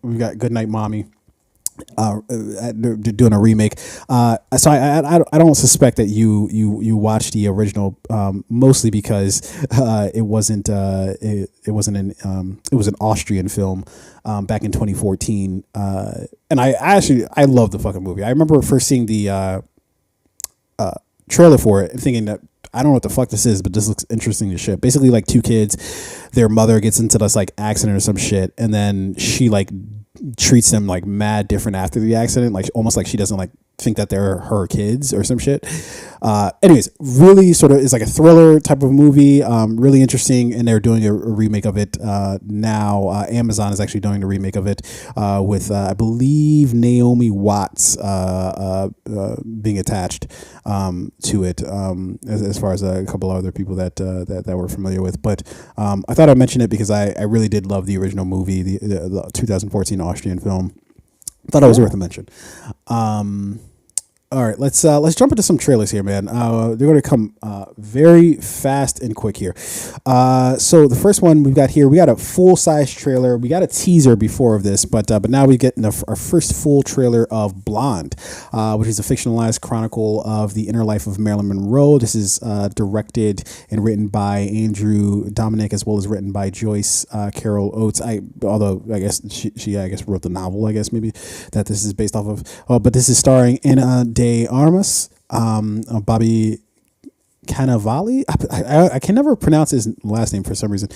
We've got Goodnight Mommy. Doing a remake. So I don't suspect that you watched the original, mostly because it wasn't it was an Austrian film back in 2014. And I love the fucking movie. I remember first seeing the trailer for it and thinking that I don't know what the fuck this is, but this looks interesting as shit. Basically, like two kids, their mother gets into this like accident or some shit, and then she like treats them like mad different after the accident, like almost like she doesn't like think that they're her kids or some shit. Anyways, really sort of is like a thriller type of movie. Really interesting, and they're doing a remake of it now. Amazon is actually doing a remake of it with I believe Naomi Watts being attached to it, as far as a couple of other people that we're familiar with. But I thought I'd mention it because I really did love the original movie, the 2014 Austrian film. Thought it was worth a mention. All right, let's jump into some trailers here, man. They're going to come very fast and quick here. So the first one we've got here, we got a full size trailer. We got a teaser before of this, but now we get our first full trailer of Blonde, which is a fictionalized chronicle of the inner life of Marilyn Monroe. This is directed and written by Andrew Dominic, as well as written by Joyce Carol Oates. Although I guess she wrote the novel, I guess maybe that this is based off of. But this is starring Anna de Armas, Bobby Cannavale. I can never pronounce his last name for some reason.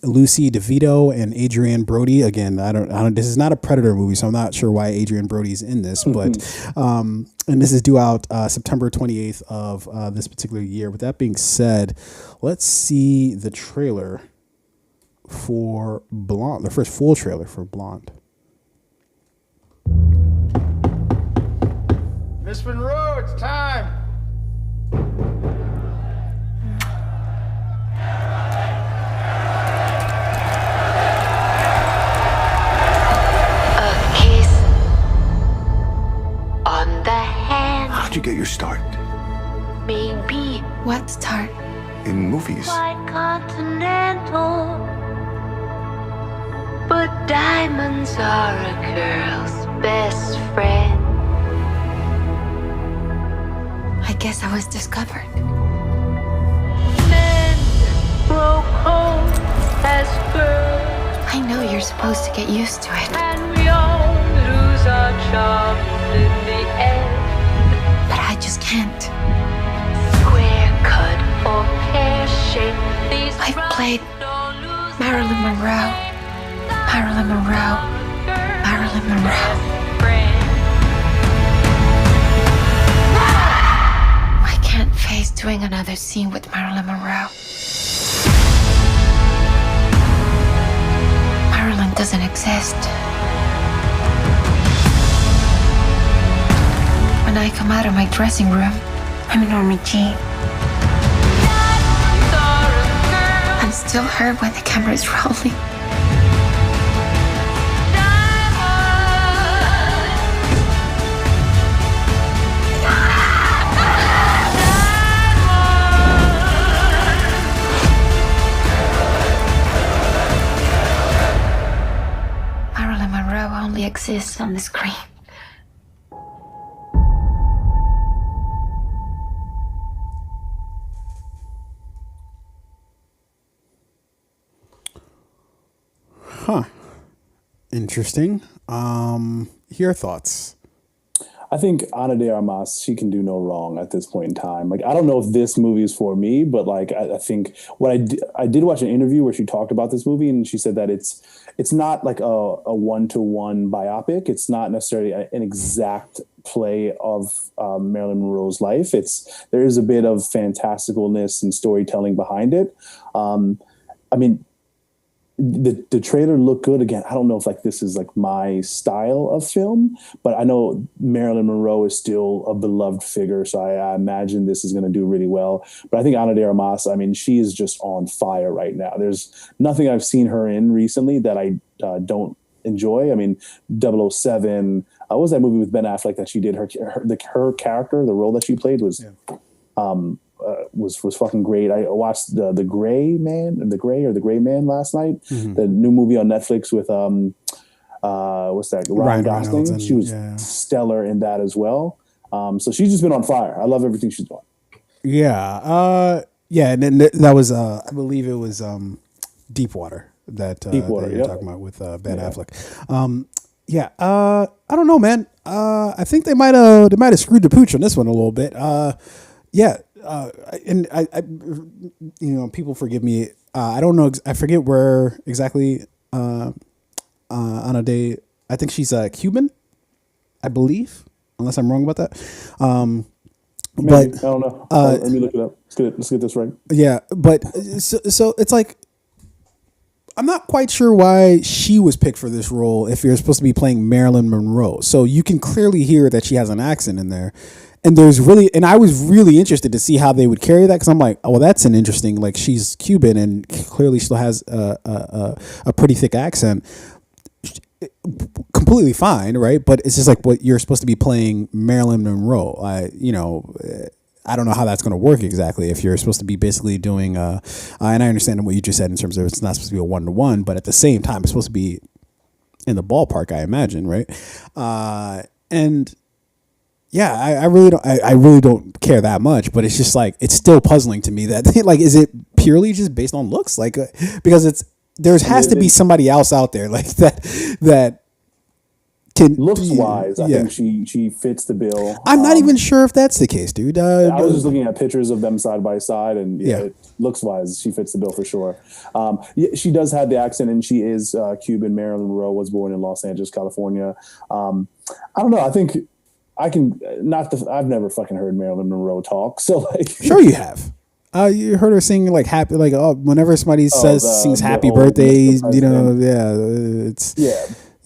Lucy DeVito and Adrian Brody. Again, I don't. This is not a Predator movie, so I'm not sure why Adrian Brody's in this. But and this is due out September 28th of this particular year. With that being said, let's see the trailer for Blonde. The first full trailer for Blonde. Miss Monroe, it's time. A kiss on the hand. How'd you get your start? Maybe What start? In movies. quite continental. But diamonds are a girl's best friend. I guess I was discovered. Men grow cold as girls, I know you're supposed to get used to it, and we all lose our charms in the end. but I just can't. Square cut or pear shaped, these I've played don't lose Marilyn Monroe, Marilyn Monroe, Marilyn Monroe. I can't face doing another scene with Marilyn Monroe. Marilyn doesn't exist. When I come out of my dressing room, I'm Norma Jean. I'm still her when the camera's rolling. Marilyn Monroe only exists on the screen. Huh. Interesting. Your thoughts? I think Ana de Armas, she can do no wrong at this point in time. Like, I don't know if this movie is for me, but like, I think what I did watch an interview where she talked about this movie, and she said that it's not like a one-to-one biopic. It's not necessarily an exact play of Marilyn Monroe's life. There is a bit of fantasticalness and storytelling behind it. I mean, the trailer looked good. Again, I don't know if like this is like my style of film, but I know Marilyn Monroe is still a beloved figure, so I imagine this is going to do really well. But I think Ana de Armas, I mean, she is just on fire right now. There's nothing I've seen her in recently that I don't enjoy. I mean, 007. What was that movie with Ben Affleck that she did? Her character, the role that she played was fucking great. I watched the Gray Man last night. Mm-hmm. The new movie on Netflix with what's that? Ryan Gosling. She was stellar in that as well. So she's just been on fire. I love everything she's doing. Yeah. And then that was I believe it was Deepwater that you're talking about with Ben Affleck. I don't know, man. I think they might have screwed the pooch on this one a little bit. And I, people forgive me. I don't know. I forget where exactly Ana de I think she's Cuban, I believe, unless I'm wrong about that. Maybe. But I don't know. Let me look it up. Let's get this right. yeah, but so it's like I'm not quite sure why she was picked for this role if you're supposed to be playing Marilyn Monroe. So you can clearly hear that she has an accent in there. And I was really interested to see how they would carry that, because I'm like, oh, well, that's an interesting, like, she's Cuban and clearly still has a pretty thick accent. Completely fine, right? But it's just like, what you're supposed to be playing Marilyn Monroe. I don't know how that's going to work exactly if you're supposed to be basically doing, and I understand what you just said in terms of it's not supposed to be a 1-to-1, but at the same time, it's supposed to be in the ballpark, I imagine, right? And yeah, I really don't care that much, but it's just like, it's still puzzling to me that like, is it purely just based on looks? Like, because there has to be somebody else out there like that can looks wise. I think she fits the bill. I'm not even sure if that's the case, dude. I was just looking at pictures of them side by side, and looks wise, she fits the bill for sure. She does have the accent, and she is Cuban. Marilyn Monroe was born in Los Angeles, California. I don't know. I think I can I've never fucking heard Marilyn Monroe talk. So like, sure you have. You heard her sing like happy, like whenever somebody sings "Happy Birthday," it's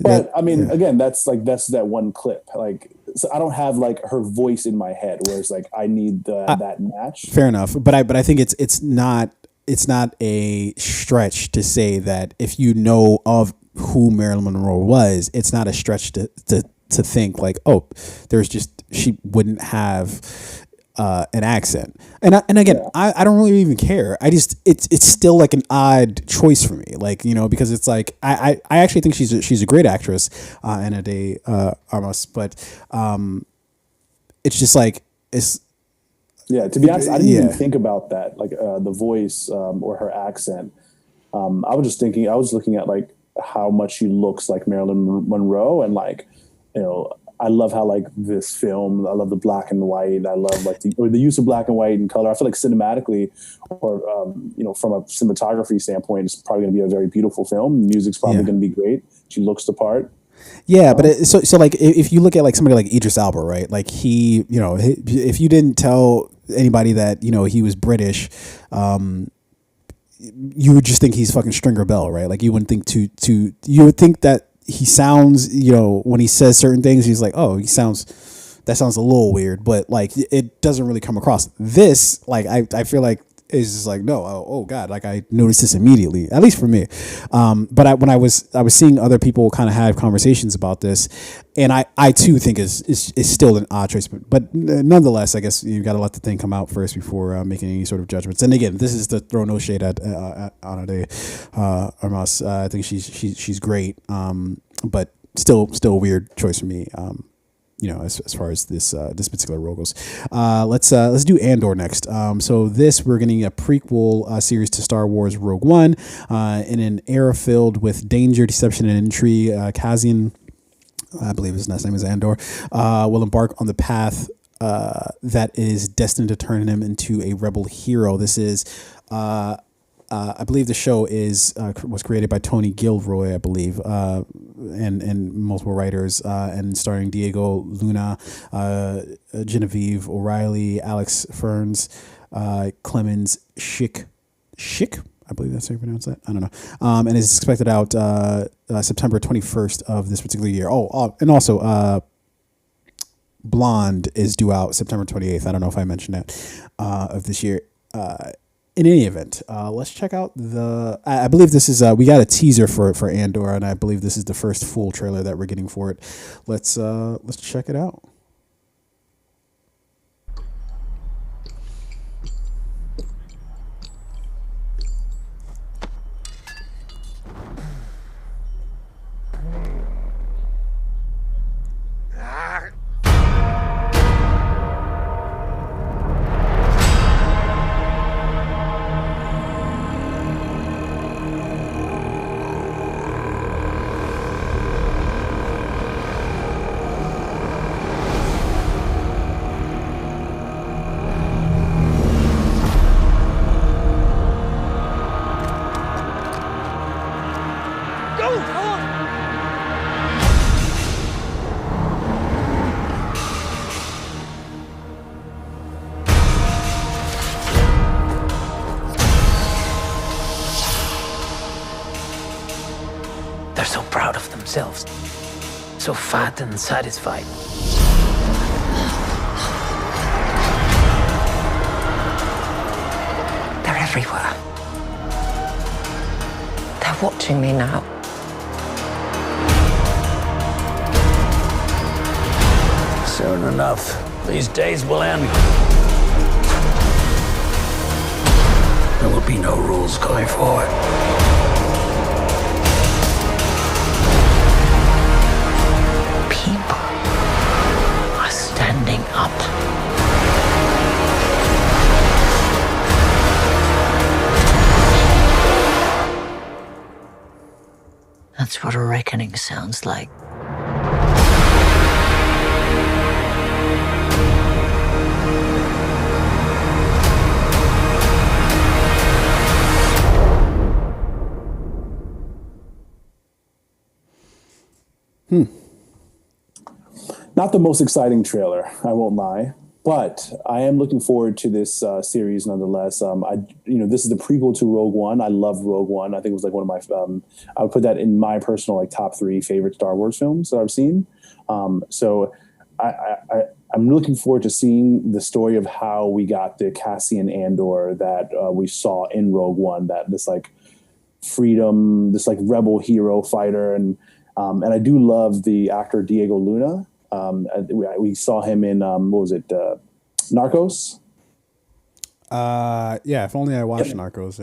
But I mean, again, that's that one clip. Like, so I don't have like her voice in my head, where it's like I need that match. Fair enough, but I think it's not a stretch to say that if you know of who Marilyn Monroe was, it's not a stretch to think like, oh, she wouldn't have an accent, and again, I don't really even care. It's still like an odd choice for me, like, because it's like I actually think she's a great actress, Ana de Armas, but it's just like to be honest, I didn't even think about that, like the voice or her accent. I was looking at like how much she looks like Marilyn Monroe, and like, I love how like this film, I love the black and white. I love like the use of black and white and color. I feel like cinematically, or from a cinematography standpoint, it's probably going to be a very beautiful film. Music's probably going to be great. She looks the part. Yeah, but so like if you look at like somebody like Idris Elba, right? Like if you didn't tell anybody that he was British, you would just think he's fucking Stringer Bell, right? Like you wouldn't think you would think that he sounds, when he says certain things, he's like, oh, that sounds a little weird, but like it doesn't really come across. This, like, I feel like is just like, no, oh God, like I noticed this immediately, at least for me. But when I was seeing other people kind of have conversations about this, and I too think is still an odd choice, but nonetheless, I guess you got to let the thing come out first before making any sort of judgments. And again, this is to throw no shade at Ana de Armas. I think she's great, but still a weird choice for me. As far as this particular role goes. Let's do Andor next. So we're getting a prequel series to Star Wars Rogue One in an era filled with danger, deception, and intrigue. Cassian, I believe his last name is Andor, will embark on the path that is destined to turn him into a rebel hero. This is I believe the show was created by Tony Gilroy, I believe, and multiple writers, and starring Diego Luna, Genevieve O'Reilly, Alex Ferns, Clemens Schick, I believe that's how you pronounce that. I don't know. And is expected out September 21st of this particular year. And also Blonde is due out September 28th. I don't know if I mentioned that of this year. In any event, let's check out I believe this is we got a teaser for Andor, and I believe this is the first full trailer that we're getting for it. Let's check it out. so proud of themselves. So fat and satisfied. They're everywhere. They're watching me now. Soon enough, these days will end. There will be no rules going forward. People are standing up. That's what a reckoning sounds like. Not the most exciting trailer, I won't lie, but I am looking forward to this series nonetheless. This is the prequel to Rogue One. I love Rogue One. I think it was like one of my. I would put that in my personal like top 3 favorite Star Wars films that I've seen. So I'm looking forward to seeing the story of how we got the Cassian Andor that we saw in Rogue One. That this like freedom, this like rebel hero fighter, and I do love the actor Diego Luna. We saw him in Narcos. Yeah, if only I watched Narcos.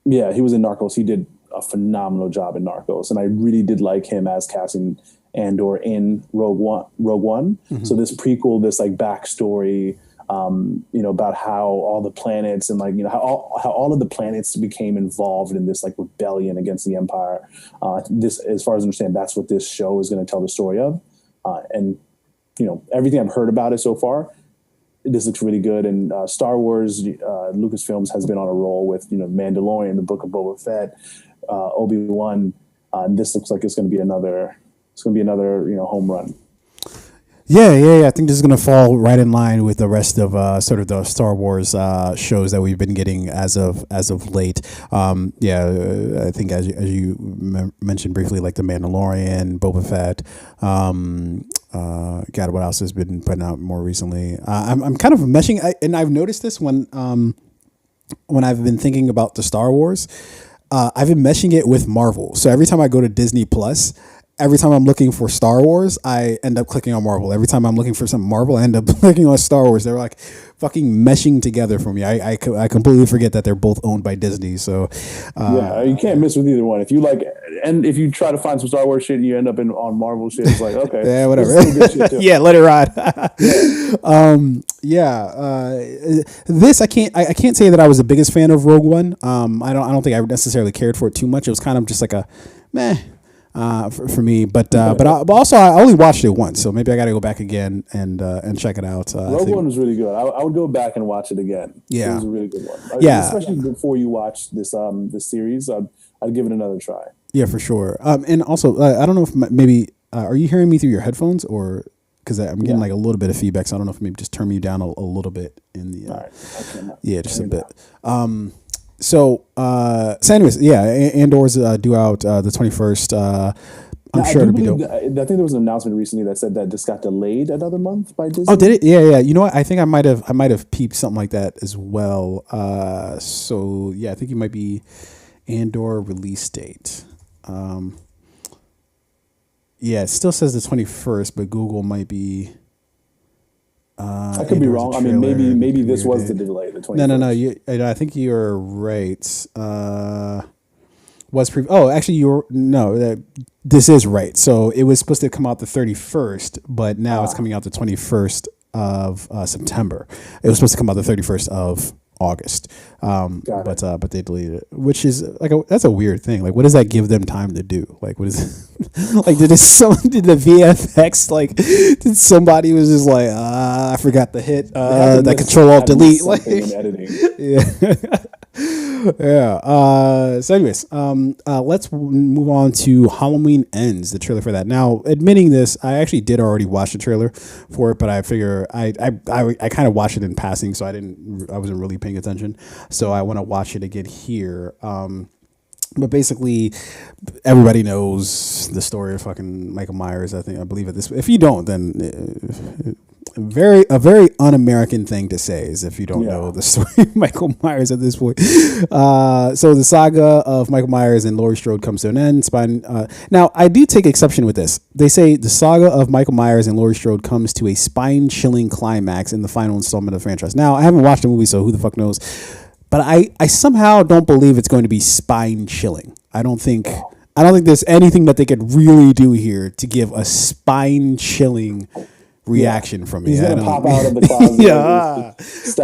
Yeah, he was in Narcos. He did a phenomenal job in Narcos, and I really did like him as Cassian Andor in Rogue One. Mm-hmm. So this prequel, this like backstory, about how all the planets and how all of the planets became involved in this like rebellion against the Empire. This, as far as I understand, that's what this show is going to tell the story of. And everything I've heard about it so far, this looks really good. And Star Wars, Lucasfilms has been on a roll with Mandalorian, the Book of Boba Fett, Obi-Wan. And this looks like it's going to be another home run. Yeah. I think this is going to fall right in line with the rest of sort of the Star Wars shows that we've been getting as of late. I think as you mentioned briefly, like the Mandalorian, Boba Fett. God, what else has been putting out more recently? I'm kind of meshing, and I've noticed this when I've been thinking about the Star Wars. I've been meshing it with Marvel. So every time I go to Disney Plus, every time I'm looking for Star Wars, I end up clicking on Marvel. Every time I'm looking for some Marvel, I end up clicking on Star Wars. They're like fucking meshing together for me. I completely forget that they're both owned by Disney. So you can't miss with either one. If you and if you try to find some Star Wars shit and you end up on Marvel shit, it's like, okay, yeah, whatever. Yeah, let it ride. This I can't say that I was the biggest fan of Rogue One. I don't think I necessarily cared for it too much. It was kind of just like a meh. For me, but also I only watched it once, so maybe I got to go back again and check it out. Rogue One was really good. I would go back and watch it again. Yeah, it was a really good one. Especially before you watch this series, I'd give it another try. Yeah, for sure. And also, I don't know if maybe are you hearing me through your headphones or because I'm getting like a little bit of feedback, so I don't know if maybe just turn me down a little bit in the. All right. Just a bit. So anyways, Andor's due out the 21st. I'm sure it'll be dope. I think there was an announcement recently that said that this got delayed another month by Disney. Oh, did it? Yeah. You know what? I think I might have peeped something like that as well. I think it might be Andor release date. It still says the 21st, but Google might be. I could be wrong. I mean, maybe this was the delay. The 21st. No. I think you're right. This is right. So it was supposed to come out the 31st, but now it's coming out the 21st of September. It was supposed to come out the 31st of August, but they deleted it, which is that's a weird thing. Like, what does that give them time to do? Like, what is like? Did the VFX did somebody was just like, I forgot to hit that Control Alt Delete, like editing. So anyways, let's move on to Halloween Ends, the trailer for that. Now, admitting this, I actually did already watch the trailer for it, but I figure I kind of watched it in passing, so I wasn't really paying attention. So I want to watch it again here. But basically, everybody knows the story of fucking Michael Myers. I believe at this. If you don't, then a very un-American thing to say is if you don't know the story of Michael Myers at this point. So the saga of Michael Myers and Laurie Strode comes to an end. Now, I do take exception with this. They say the saga of Michael Myers and Laurie Strode comes to a spine-chilling climax in the final installment of the franchise. Now, I haven't watched the movie, so who the fuck knows? But I somehow don't believe it's going to be spine-chilling. I don't think there's anything that they could really do here to give a spine-chilling reaction from me. He's gonna pop out of the closet. Yeah,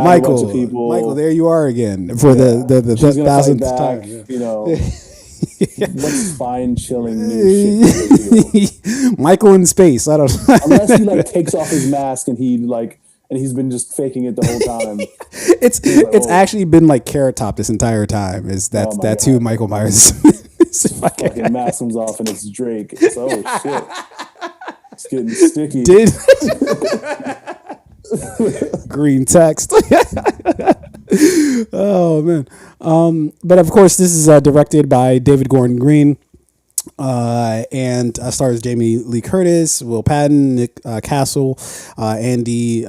Michael, there you are again for the 1000th time. You know, what spine-chilling new shit? Michael in space. I don't. Unless he like takes off his mask and he's been just faking it the whole time. It's actually been like Carrot Top this entire time. That's who Michael Myers is. Fucking mask comes off and it's Drake. It's, oh shit. It's getting sticky. Green text. Oh man. But of course, this is directed by David Gordon Green, and stars Jamie Lee Curtis, Will Patton, Nick Castle, Andy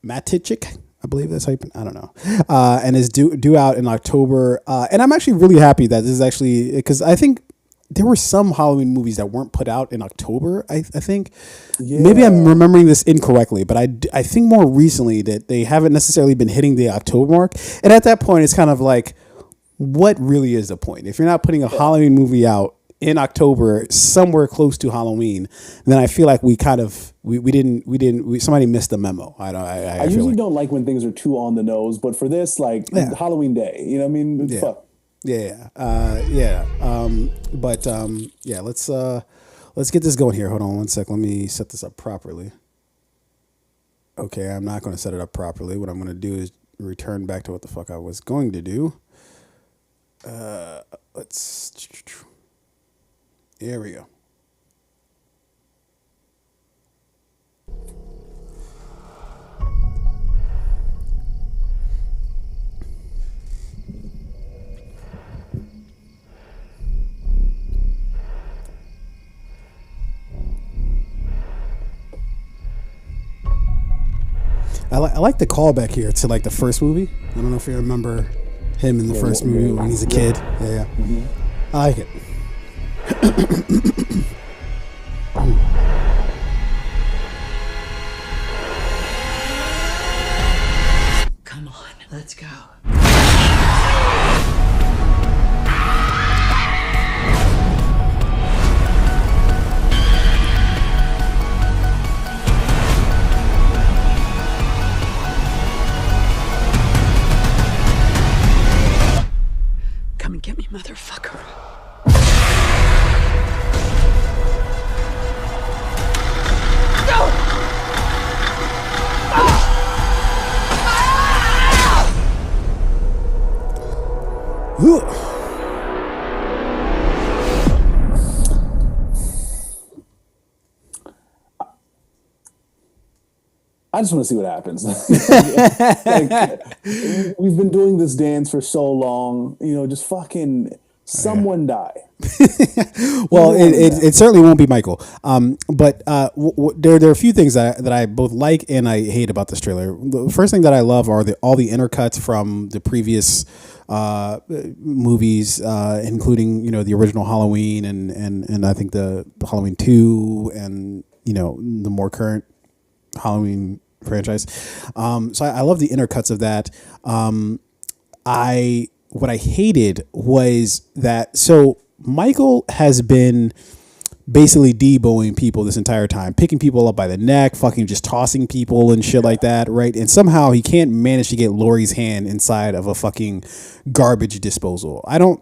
Matichik. I believe that's how you, I don't know. And is due out in October. And I'm actually really happy that this is actually, because I think there were some Halloween movies that weren't put out in October. I think maybe I'm remembering this incorrectly, but I think more recently that they haven't necessarily been hitting the October mark. And at that point, it's kind of like, what really is the point? If you're not putting a Halloween movie out in October, somewhere close to Halloween, then I feel like we somebody missed the memo. I usually don't like when things are too on the nose, but for this, like Halloween Day, you know what I mean? Fuck. Let's get this going here. Hold on one sec. Let me set this up properly. Okay, I'm not going to set it up properly. What I'm going to do is return back to what the fuck I was going to do. Here we go. I like the callback here to like the first movie. I don't know if you remember him in the first movie when he's a kid. Yeah. Mm-hmm. I like it. Come on, let's go. Come and get me, motherfucker. I just want to see what happens. Like, we've been doing this dance for so long, you know, just fucking someone die. Well, it certainly won't be Michael. But there are a few things that I both like and I hate about this trailer. The first thing that I love are all the intercuts from the previous movies, including, you know, the original Halloween and I think the Halloween 2 and, you know, the more current Halloween franchise. So I love the intercuts of that. What I hated was that, so Michael has been basically deboing people this entire time, picking people up by the neck, fucking just tossing people and shit like that, right? And somehow he can't manage to get Laurie's hand inside of a fucking garbage disposal. I'm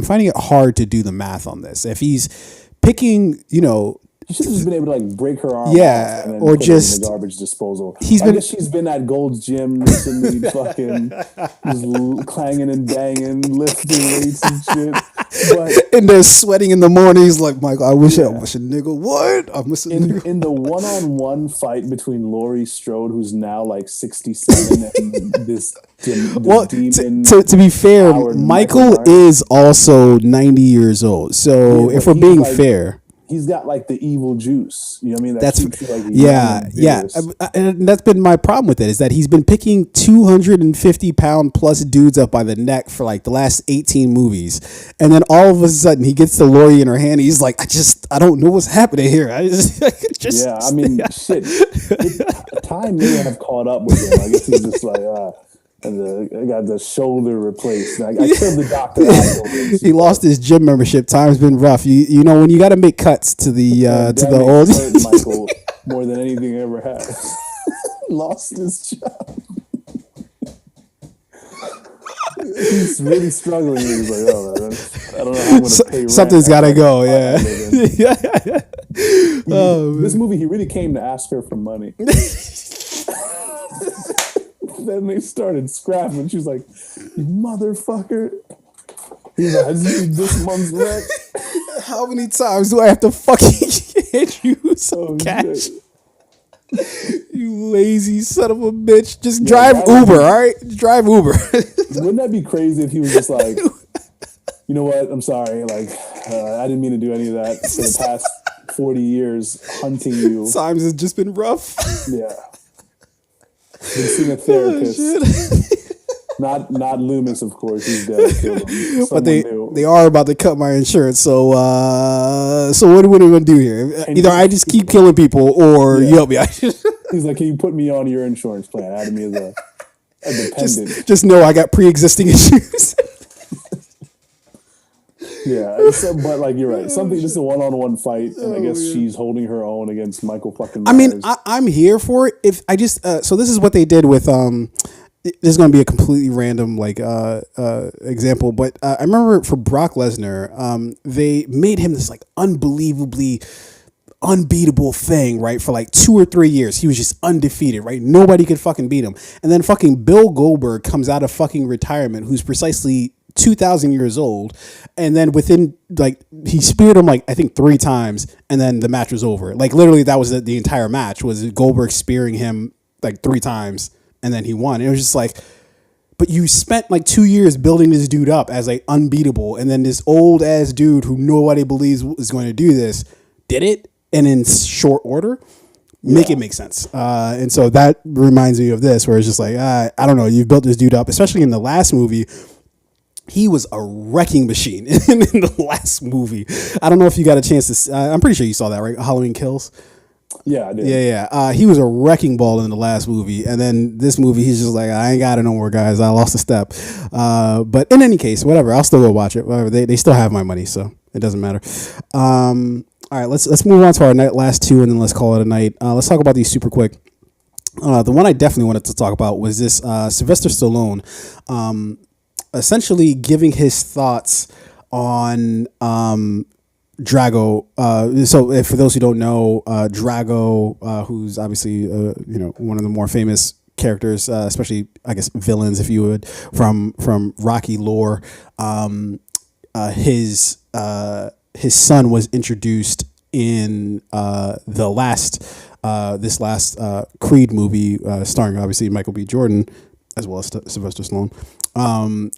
finding it hard to do the math on this. If he's picking, you know, He should have just been able to like break her arm Yeah, off and then or put just- it in the garbage disposal. I guess she's been at Gold's Gym recently, fucking just clanging and banging, lifting weights and shit. But and they're sweating in the morning. He's like, Michael, I wish a nigga would. I'm missing in the one-on-one fight between Laurie Strode, who's now like 67, and this demon. To be fair, Howard Michael Myers. is also 90 years old. So Yeah, if but we're being he's like- fair, He's got like the evil juice. You know what I mean? That that's keeps you, like, young yeah. and vigorous. And that's been my problem with it, is that he's been picking 250-pound plus dudes up by the neck for like the last 18 movies, and then all of a sudden he gets the Lori in her hand. And he's like, I don't know what's happening here. I just Yeah, I mean, shit. Time may have caught up with him. I guess he's just like, and I got the shoulder replaced. I killed the doctor. He lost his gym membership. Time's been rough. You know when you got to make cuts to the old. Hurt Michael more than anything ever had. Lost his job. He's really struggling. He's like, oh, man, I don't know how I'm going to pay rent. Something's got to go. Yeah. This movie, he really came to ask her for money. Then they started scrapping. She's like, "You motherfucker." He's like, "This month's rent." How many times do I have to fucking hit you some cash? Shit. You lazy son of a bitch. Just drive Uber, all right? Drive Uber. Wouldn't that be crazy if he was just like, you know what? I'm sorry. Like, I didn't mean to do any of that for the past 40 years hunting you. Times has just been rough. Yeah. Been seeing a therapist. Not Loomis, of course. He's dead. I killed him. But Someone they are about to cut my insurance. So what are we going to do here? Either I just keep killing people or you help me. He's like, "Can you put me on your insurance plan?" Add me as a dependent. just know I got pre-existing issues. Yeah, but like you're right. Just a one-on-one fight, and I guess she's holding her own against Michael fucking Myers. I mean, I'm here for it. If I just so this is what they did with this is going to be a completely random example, but I remember for Brock Lesnar, they made him this like unbelievably unbeatable thing, right? For like 2 or 3 years, he was just undefeated, right? Nobody could fucking beat him. And then fucking Bill Goldberg comes out of fucking retirement, who's precisely 2,000 years old, and then within like he speared him like I think 3 times, and then the match was over. Like literally, that was the entire match was Goldberg spearing him like 3 times, and then he won. It was just like, but you spent like 2 years building this dude up as like unbeatable, and then this old ass dude who nobody believes is going to do this did it, and in short order. Make it make sense. And so that reminds me of this, where it's just like, I don't know, you've built this dude up, especially in the last movie. He was a wrecking machine in the last movie. I don't know if you got a chance to. I'm pretty sure you saw that, right? Halloween Kills. Yeah, I did. Yeah. He was a wrecking ball in the last movie, and then this movie, he's just like, I ain't got it no more, guys. I lost a step. But in any case, whatever. I'll still go watch it. Whatever. They still have my money, so it doesn't matter. All right, let's move on to our last 2, and then let's call it a night. Let's talk about these super quick. The one I definitely wanted to talk about was this Sylvester Stallone. Essentially giving his thoughts on Drago. So for those who don't know, Drago, who's obviously one of the more famous characters, especially I guess villains, if you would, from Rocky lore. His son was introduced in this last Creed movie, starring obviously Michael B. Jordan as well as Sylvester Stallone.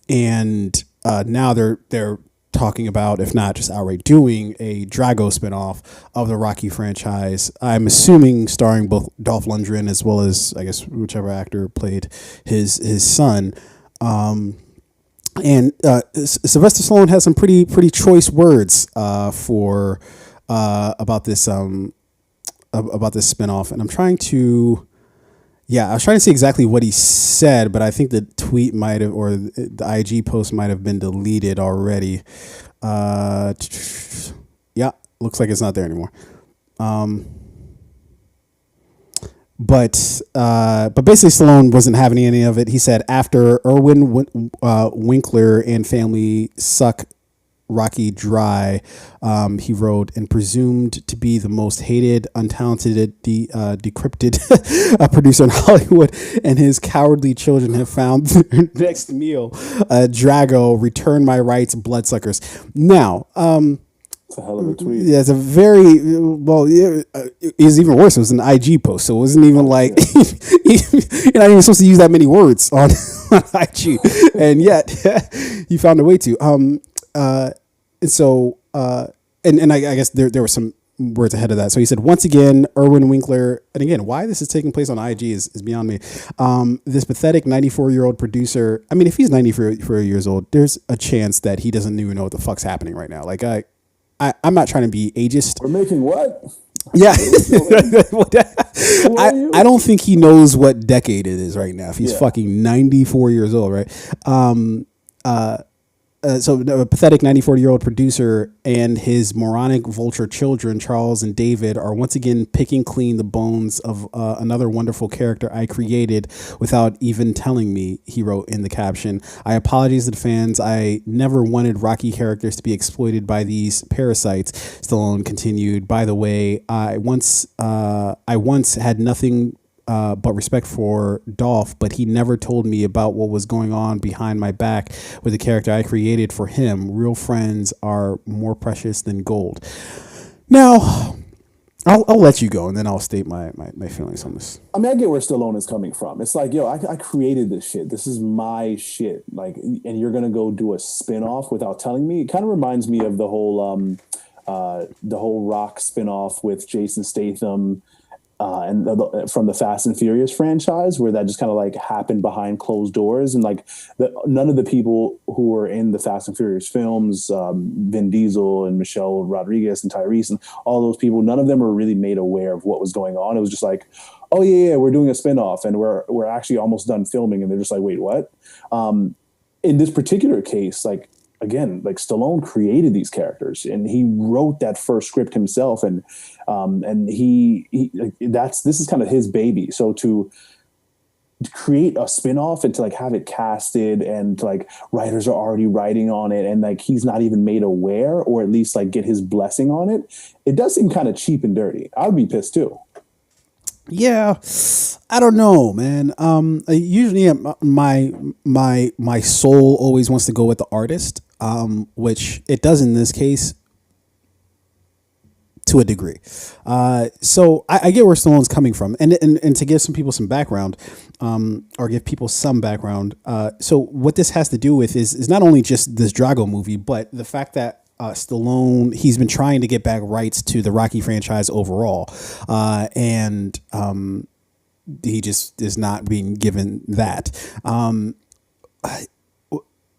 And now they're talking about, if not just outright doing, a Drago spinoff of the Rocky franchise. I'm assuming starring both Dolph Lundgren as well as I guess whichever actor played his son. And Sylvester Stallone has some pretty choice words for about this spinoff, and I'm trying to. Yeah, I was trying to see exactly what he said, but I think the tweet might have, or the IG post might have been deleted already. Yeah, looks like it's not there anymore. But basically Stallone wasn't having any of it. He said after Irwin Winkler and family suck Rocky dry. He wrote, and presumed to be the most hated, untalented, decrypted producer in Hollywood, and his cowardly children have found their next meal. Drago, return my rights, bloodsuckers. Now, it's a hell of a tweet. yeah, it's a very well. It was even worse. It was an IG post, so it wasn't even like you're not even supposed to use that many words on IG, and yet he found a way to. And so, and I guess there were some words ahead of that. So he said, once again, Erwin Winkler, and again, why this is taking place on IG is beyond me. This pathetic 94-year-old producer. I mean, if he's 94 years old, there's a chance that he doesn't even know what the fuck's happening right now. Like I'm not trying to be ageist. We're making what? Yeah. I don't think he knows what decade it is right now. If he's fucking 94 years old, right? So a pathetic 94-year-old producer and his moronic vulture children, Charles and David, are once again picking clean the bones of another wonderful character I created without even telling me, he wrote in the caption. I apologize to the fans. I never wanted Rocky characters to be exploited by these parasites. Stallone continued, by the way, I once had nothing but respect for Dolph, but he never told me about what was going on behind my back with the character I created for him. Real friends are more precious than gold. Now, I'll let you go, and then I'll state my feelings on this. I mean, I get where Stallone is coming from. It's like, yo, I created this shit. This is my shit. Like, and you're gonna go do a spin-off without telling me? It kind of reminds me of the whole Rock spin-off with Jason Statham. And from the Fast and Furious franchise, where that just kind of like happened behind closed doors, and like none of the people who were in the Fast and Furious films, Vin Diesel and Michelle Rodriguez and Tyrese and all those people, none of them were really made aware of what was going on. It was just like, oh yeah, we're doing a spinoff and we're actually almost done filming, and they're just like, wait, what? In this particular case, like, again, like Stallone created these characters and he wrote that first script himself, and this is kind of his baby. So to create a spinoff and to like have it casted and to like writers are already writing on it and like he's not even made aware, or at least like get his blessing on it, it does seem kind of cheap and dirty. I would be pissed too. Yeah, I don't know, man. Usually my soul always wants to go with the artist, which it does in this case to a degree. So I get where Stallone's coming from, and to give some people some background, or give people some background. So what this has to do with is not only just this Drago movie, but the fact that Stallone, he's been trying to get back rights to the Rocky franchise overall, and he just is not being given that.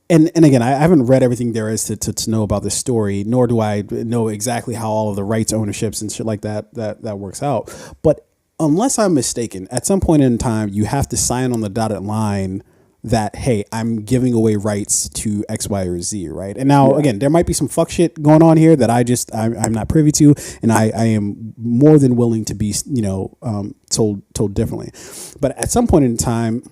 And again, I haven't read everything there is to know about this story, nor do I know exactly how all of the rights ownerships and shit like that works out. But unless I'm mistaken, at some point in time, you have to sign on the dotted line that, hey, I'm giving away rights to X, Y, or Z, right? And now, again, there might be some fuck shit going on here that I'm not privy to, and I am more than willing to be, told differently. But at some point in time,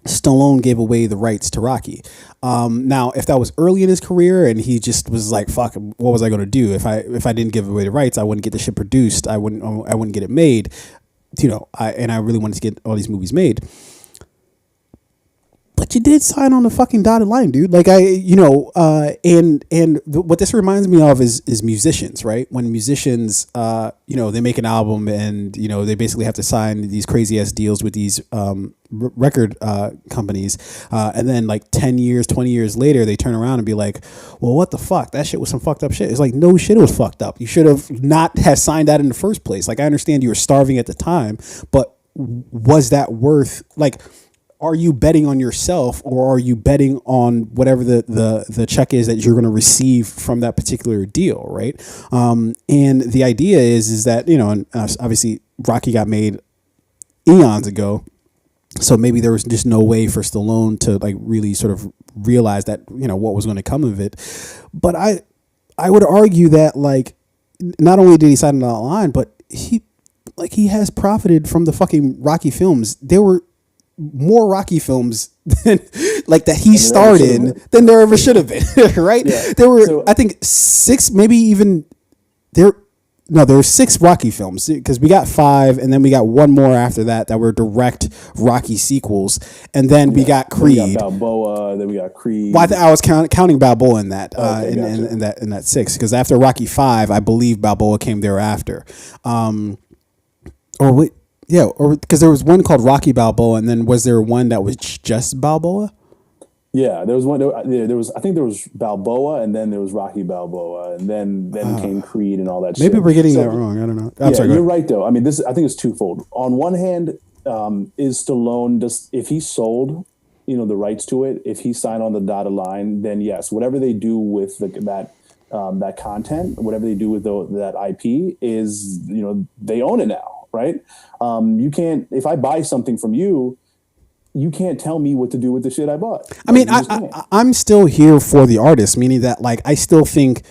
Stallone gave away the rights to Rocky. Now, if that was early in his career and he just was like, fuck, what was I going to do? If I didn't give away the rights, I wouldn't get the shit produced. I wouldn't get it made, and I really wanted to get all these movies made. But you did sign on the fucking dotted line, dude. Like what this reminds me of is musicians, right? When musicians, they make an album and, they basically have to sign these crazy ass deals with these record companies. And then like 10 years, 20 years later, they turn around and be like, well, what the fuck? That shit was some fucked up shit. It's like, no shit, it was fucked up. You should have not have signed that in the first place. Like, I understand you were starving at the time, but was that worth, like, are you betting on yourself, or are you betting on whatever the check is that you're going to receive from that particular deal, right? And the idea is that, and obviously Rocky got made eons ago, so maybe there was just no way for Stallone to like really sort of realize that, what was going to come of it. But I would argue that, like, not only did he sign on the line, but he has profited from the fucking Rocky films. There were more Rocky films than like that he starred in than there ever should have been, right? Yeah. There were, So- I think, 6, maybe even there. No, there were 6 Rocky films because we got 5, and then we got one more after that were direct Rocky sequels, and then we got Creed. Then we got Balboa. Then we got Creed. Well, I was counting Balboa in that, Okay, in that 6, because after Rocky 5, I believe Balboa came thereafter. Or wait, yeah, or because there was one called Rocky Balboa, and then was there one that was just Balboa? Yeah, there was one. There was. I think there was Balboa, and then there was Rocky Balboa, and then came Creed and all that. Maybe shit. we're getting that wrong. I don't know. I'm sorry. You're right though. I mean, I think it's twofold. On one hand, is Stallone if he sold, the rights to it, if he signed on the dotted line, then yes, whatever they do with that content, whatever they do with that IP is, they own it now, right? You can't. If I buy something from you. You can't tell me what to do with the shit I bought. I mean, I'm still here for the artist, meaning that like I still think,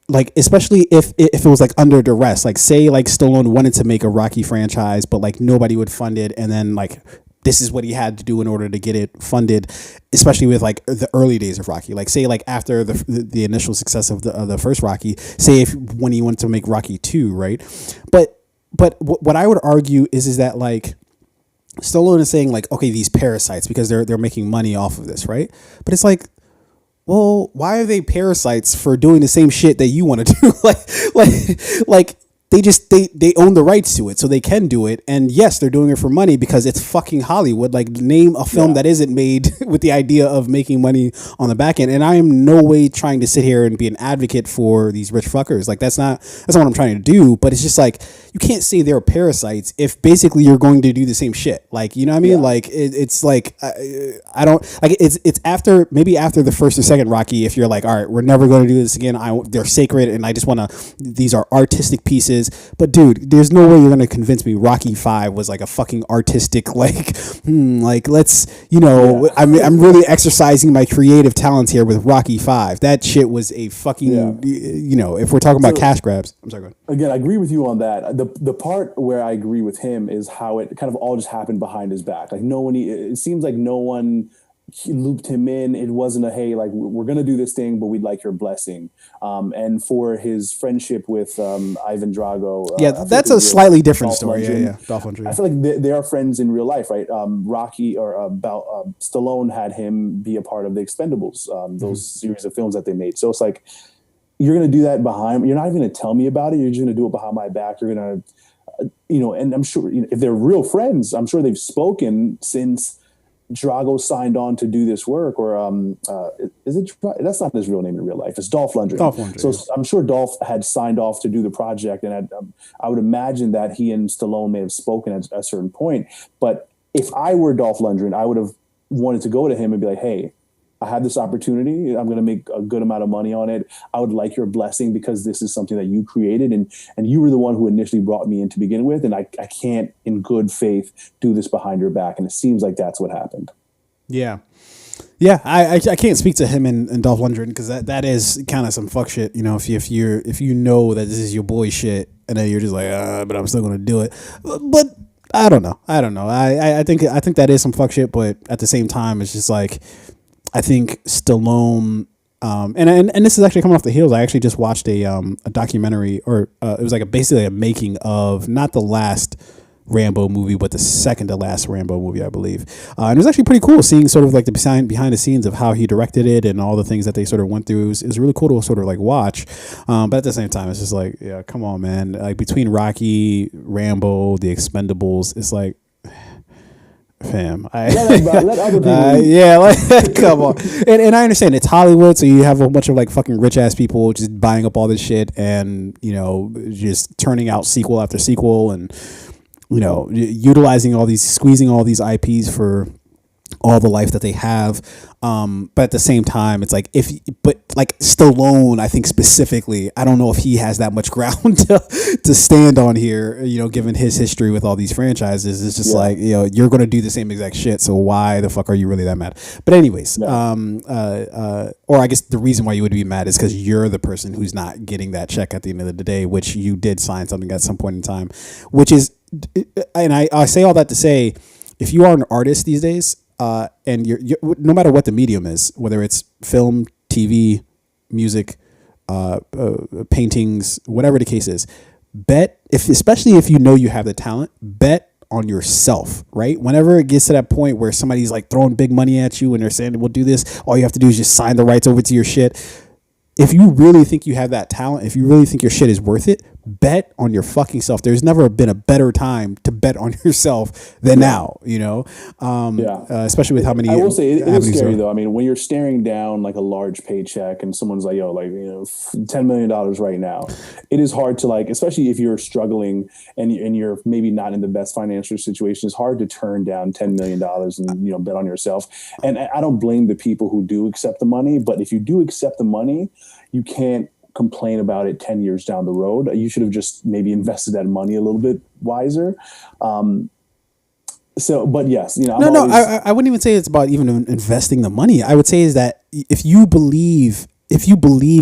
like especially if it was like under duress, like say like Stallone wanted to make a Rocky franchise, but like nobody would fund it, and then like this is what he had to do in order to get it funded, especially with like the early days of Rocky. Like say like after the initial success of the first Rocky, say when he wanted to make Rocky 2, right? But what I would argue is that like. Stallone is saying like, okay, these parasites because they're making money off of this, right? But it's like, well, why are they parasites for doing the same shit that you want to do? like they own the rights to it, so they can do it. And yes, they're doing it for money because it's fucking Hollywood. Like name a film that isn't made with the idea of making money on the back end. And I am no way trying to sit here and be an advocate for these rich fuckers. Like that's not what I'm trying to do. But it's just like you can't say they're parasites if basically you're going to do the same shit. Like you know what I mean? Yeah. Like it's like I don't like it's after the first or second Rocky. If you're like, all right, we're never going to do this again. They're sacred, and I just want to. These are artistic pieces. But dude, there's no way you're gonna convince me Rocky 5 was like a fucking artistic like let's I'm really exercising my creative talents here with Rocky 5. That shit was a fucking if we're talking about cash grabs. I'm sorry, go ahead. Again, I agree with you on that. The part where I agree with him is how it kind of all just happened behind his back. Like it seems like no one looped him in. It wasn't a hey, like we're gonna do this thing, but we'd like your blessing. And for his friendship with Ivan Drago, that's a slightly different story. Dolph Lundgren. I feel like they are friends in real life, right? Rocky or Stallone had him be a part of the Expendables, those series of films that they made. So it's like you're gonna do that behind. You're not even gonna tell me about it. You're just gonna do it behind my back. You're gonna, and I'm sure if they're real friends, I'm sure they've spoken since Drago signed on to do this work, or is it? That's not his real name in real life. It's Dolph Lundgren. So I'm sure Dolph had signed off to do the project, and I would imagine that he and Stallone may have spoken at a certain point. But if I were Dolph Lundgren, I would have wanted to go to him and be like, "Hey, I have this opportunity. I'm going to make a good amount of money on it. I would like your blessing because this is something that you created and you were the one who initially brought me in to begin with. And I can't in good faith do this behind your back." And it seems like that's what happened. Yeah. Yeah. I can't speak to him and Dolph Lundgren because that is kind of some fuck shit. If you know that this is your boy shit and then you're just like, but I'm still going to do it. But I don't know. I think that is some fuck shit. But at the same time, it's just like, I think Stallone, and this is actually coming off the heels. I actually just watched a documentary, or it was like basically a making of not the last Rambo movie, but the second to last Rambo movie, I believe. And it was actually pretty cool seeing sort of like the behind the scenes of how he directed it and all the things that they sort of went through. It was really cool to sort of like watch. But at the same time, it's just like, yeah, come on, man. Like between Rocky, Rambo, The Expendables, it's like, fam, let other people come on. And I understand it's Hollywood, so you have a bunch of like fucking rich ass people just buying up all this shit and just turning out sequel after sequel and utilizing squeezing all these IPs for all the life that they have. But at the same time, it's like like Stallone, I think specifically, I don't know if he has that much ground to stand on here, given his history with all these franchises. It's just like, you're going to do the same exact shit. So why the fuck are you really that mad? But anyways, or I guess the reason why you would be mad is because you're the person who's not getting that check at the end of the day, which you did sign something at some point in time, which is, and I say all that to say, if you are an artist these days, and you're no matter what the medium is, whether it's film, TV, music, paintings, whatever the case is, especially if you know you have the talent, bet on yourself, right? Whenever it gets to that point where somebody's like throwing big money at you and they're saying, we'll do this, all you have to do is just sign the rights over to your shit. If you really think you have that talent, if you really think your shit is worth it, bet on your fucking self. There's never been a better time to bet on yourself than now, especially with how many. I will say it is scary though. I mean, when you're staring down like a large paycheck and someone's like, yo, like, $10 million right now, it is hard to like, especially if you're struggling and you're maybe not in the best financial situation, it's hard to turn down $10 million and, bet on yourself. And I don't blame the people who do accept the money, but if you do accept the money, you can't complain about it 10 years down the road. You should have just maybe invested that money a little bit wiser. But yes, I wouldn't even say it's about even investing the money. I would say is that if you believe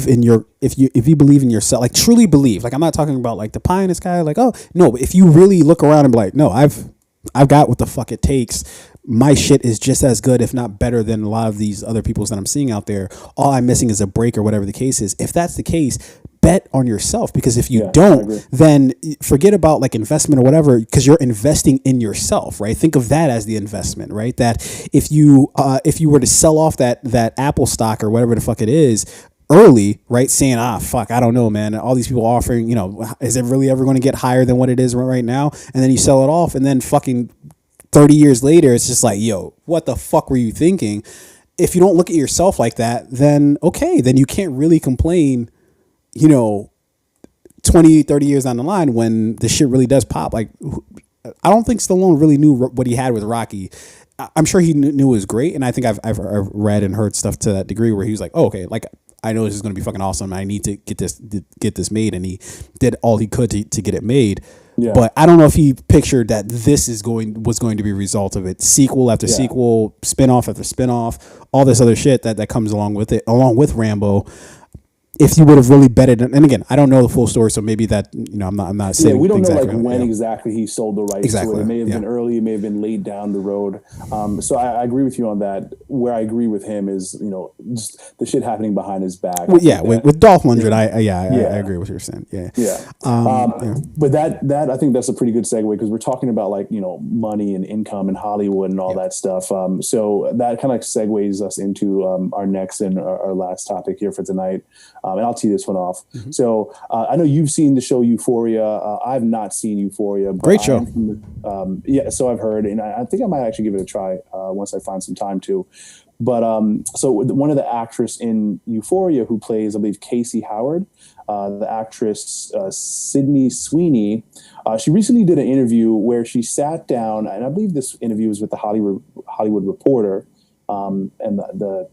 in yourself, like truly believe, like I'm not talking about like the pie in the sky, like, oh no, but if you really look around and be like, no, I've got what the fuck it takes. My shit is just as good, if not better, than a lot of these other people's that I'm seeing out there. All I'm missing is a break or whatever the case is. If that's the case, bet on yourself, because if you don't, then forget about like investment or whatever, because you're investing in yourself, right? Think of that as the investment, right? That if you were to sell off that Apple stock or whatever the fuck it is early, right? Saying, fuck, I don't know, man. All these people offering, is it really ever going to get higher than what it is right now? And then you sell it off, and then fucking 30 years later, it's just like, yo, what the fuck were you thinking? If you don't look at yourself like that, then okay, then you can't really complain, 20, 30 years down the line when the shit really does pop. Like, I don't think Stallone really knew what he had with Rocky. I'm sure he knew it was great. And I think I've read and heard stuff to that degree where he was like, oh, okay, like, I know this is going to be fucking awesome. I need to get this made. And he did all he could to get it made. Yeah. But I don't know if he pictured that this was going to be a result of it. Sequel after sequel, spinoff after spinoff, all this other shit that comes along with it, along with Rambo. If you would have really betted, and again, I don't know the full story, so maybe that I'm not saying. Yeah, we don't know like when exactly he sold the rights to it. It may have been early, it may have been late down the road. So I agree with you on that. Where I agree with him is just the shit happening behind his back. Well, with Dolph Lundgren, I agree with what you're saying. But that I think that's a pretty good segue, because we're talking about like money and income and Hollywood and all that stuff. So that kind of segues us into our next and our last topic here for tonight. And I'll tee this one off. Mm-hmm. So I know you've seen the show Euphoria. I've not seen Euphoria. But great show. So I've heard, and I think I might actually give it a try once I find some time to. But so one of the actress in Euphoria who plays, I believe, Casey Howard, the actress Sydney Sweeney, she recently did an interview where she sat down, and I believe this interview was with the Hollywood Reporter, and the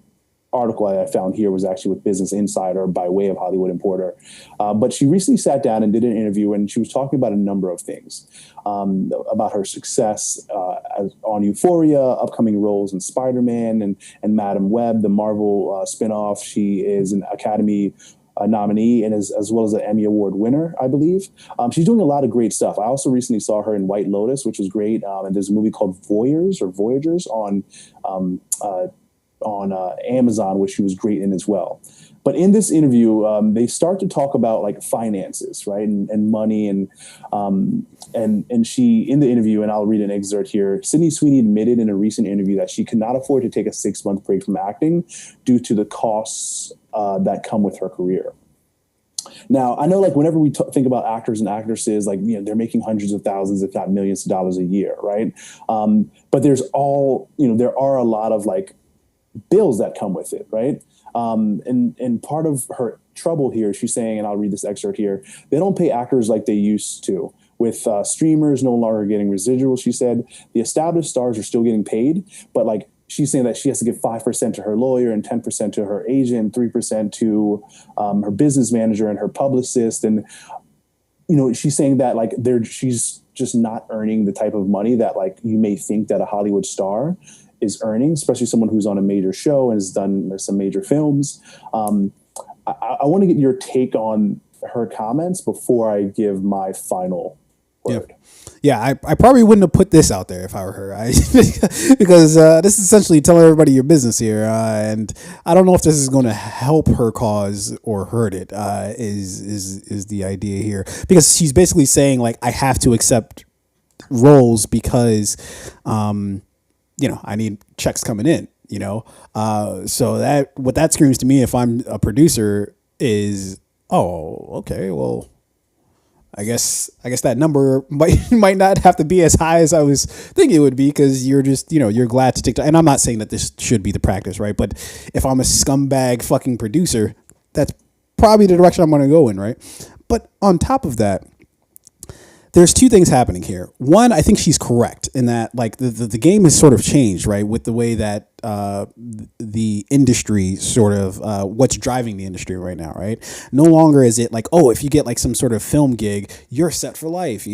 article I found here was actually with Business Insider by way of Hollywood Reporter. But she recently sat down and did an interview, and she was talking about a number of things, about her success on Euphoria, upcoming roles in Spider-Man and Madam Web, the Marvel spinoff. She is an Academy nominee and as well as an Emmy Award winner, I believe. She's doing a lot of great stuff. I also recently saw her in White Lotus, which was great. And there's a movie called Voyagers on Amazon, which she was great in as well. But in this interview, they start to talk about like finances, right, and money, and she, in the interview, and I'll read an excerpt here. Sydney Sweeney admitted in a recent interview that she could not afford to take a 6-month break from acting due to the costs that come with her career. Now, I know, like, whenever we think about actors and actresses, like, they're making hundreds of thousands, if not millions of dollars a year, right? But there are a lot of like bills that come with it, right? And part of her trouble here, she's saying, and I'll read this excerpt here, they don't pay actors like they used to. With streamers no longer getting residuals, she said, the established stars are still getting paid, but like she's saying that she has to give 5% to her lawyer and 10% to her agent, 3% to her business manager and her publicist. And, she's saying that like she's just not earning the type of money that like you may think that a Hollywood star is earning, especially someone who's on a major show and has done some major films. I want to get your take on her comments before I give my final Word. Yeah, I probably wouldn't have put this out there if I were her. Because this is essentially telling everybody your business here, and I don't know if this is going to help her cause or hurt it. Is the idea here? Because she's basically saying like I have to accept roles because, I need checks coming in. So that what that screams to me if I'm a producer is, oh, okay, well, I guess that number might not have to be as high as I was thinking it would be, because you're just, you're glad to take time. And I'm not saying that this should be the practice, right? But if I'm a scumbag fucking producer, that's probably the direction I'm going to go in, right? But on top of that, there's two things happening here. One, I think she's correct in that like the game has sort of changed, right? With the way that the industry sort of what's driving the industry right now, right? No longer is it like, oh, if you get like some sort of film gig, you're set for life,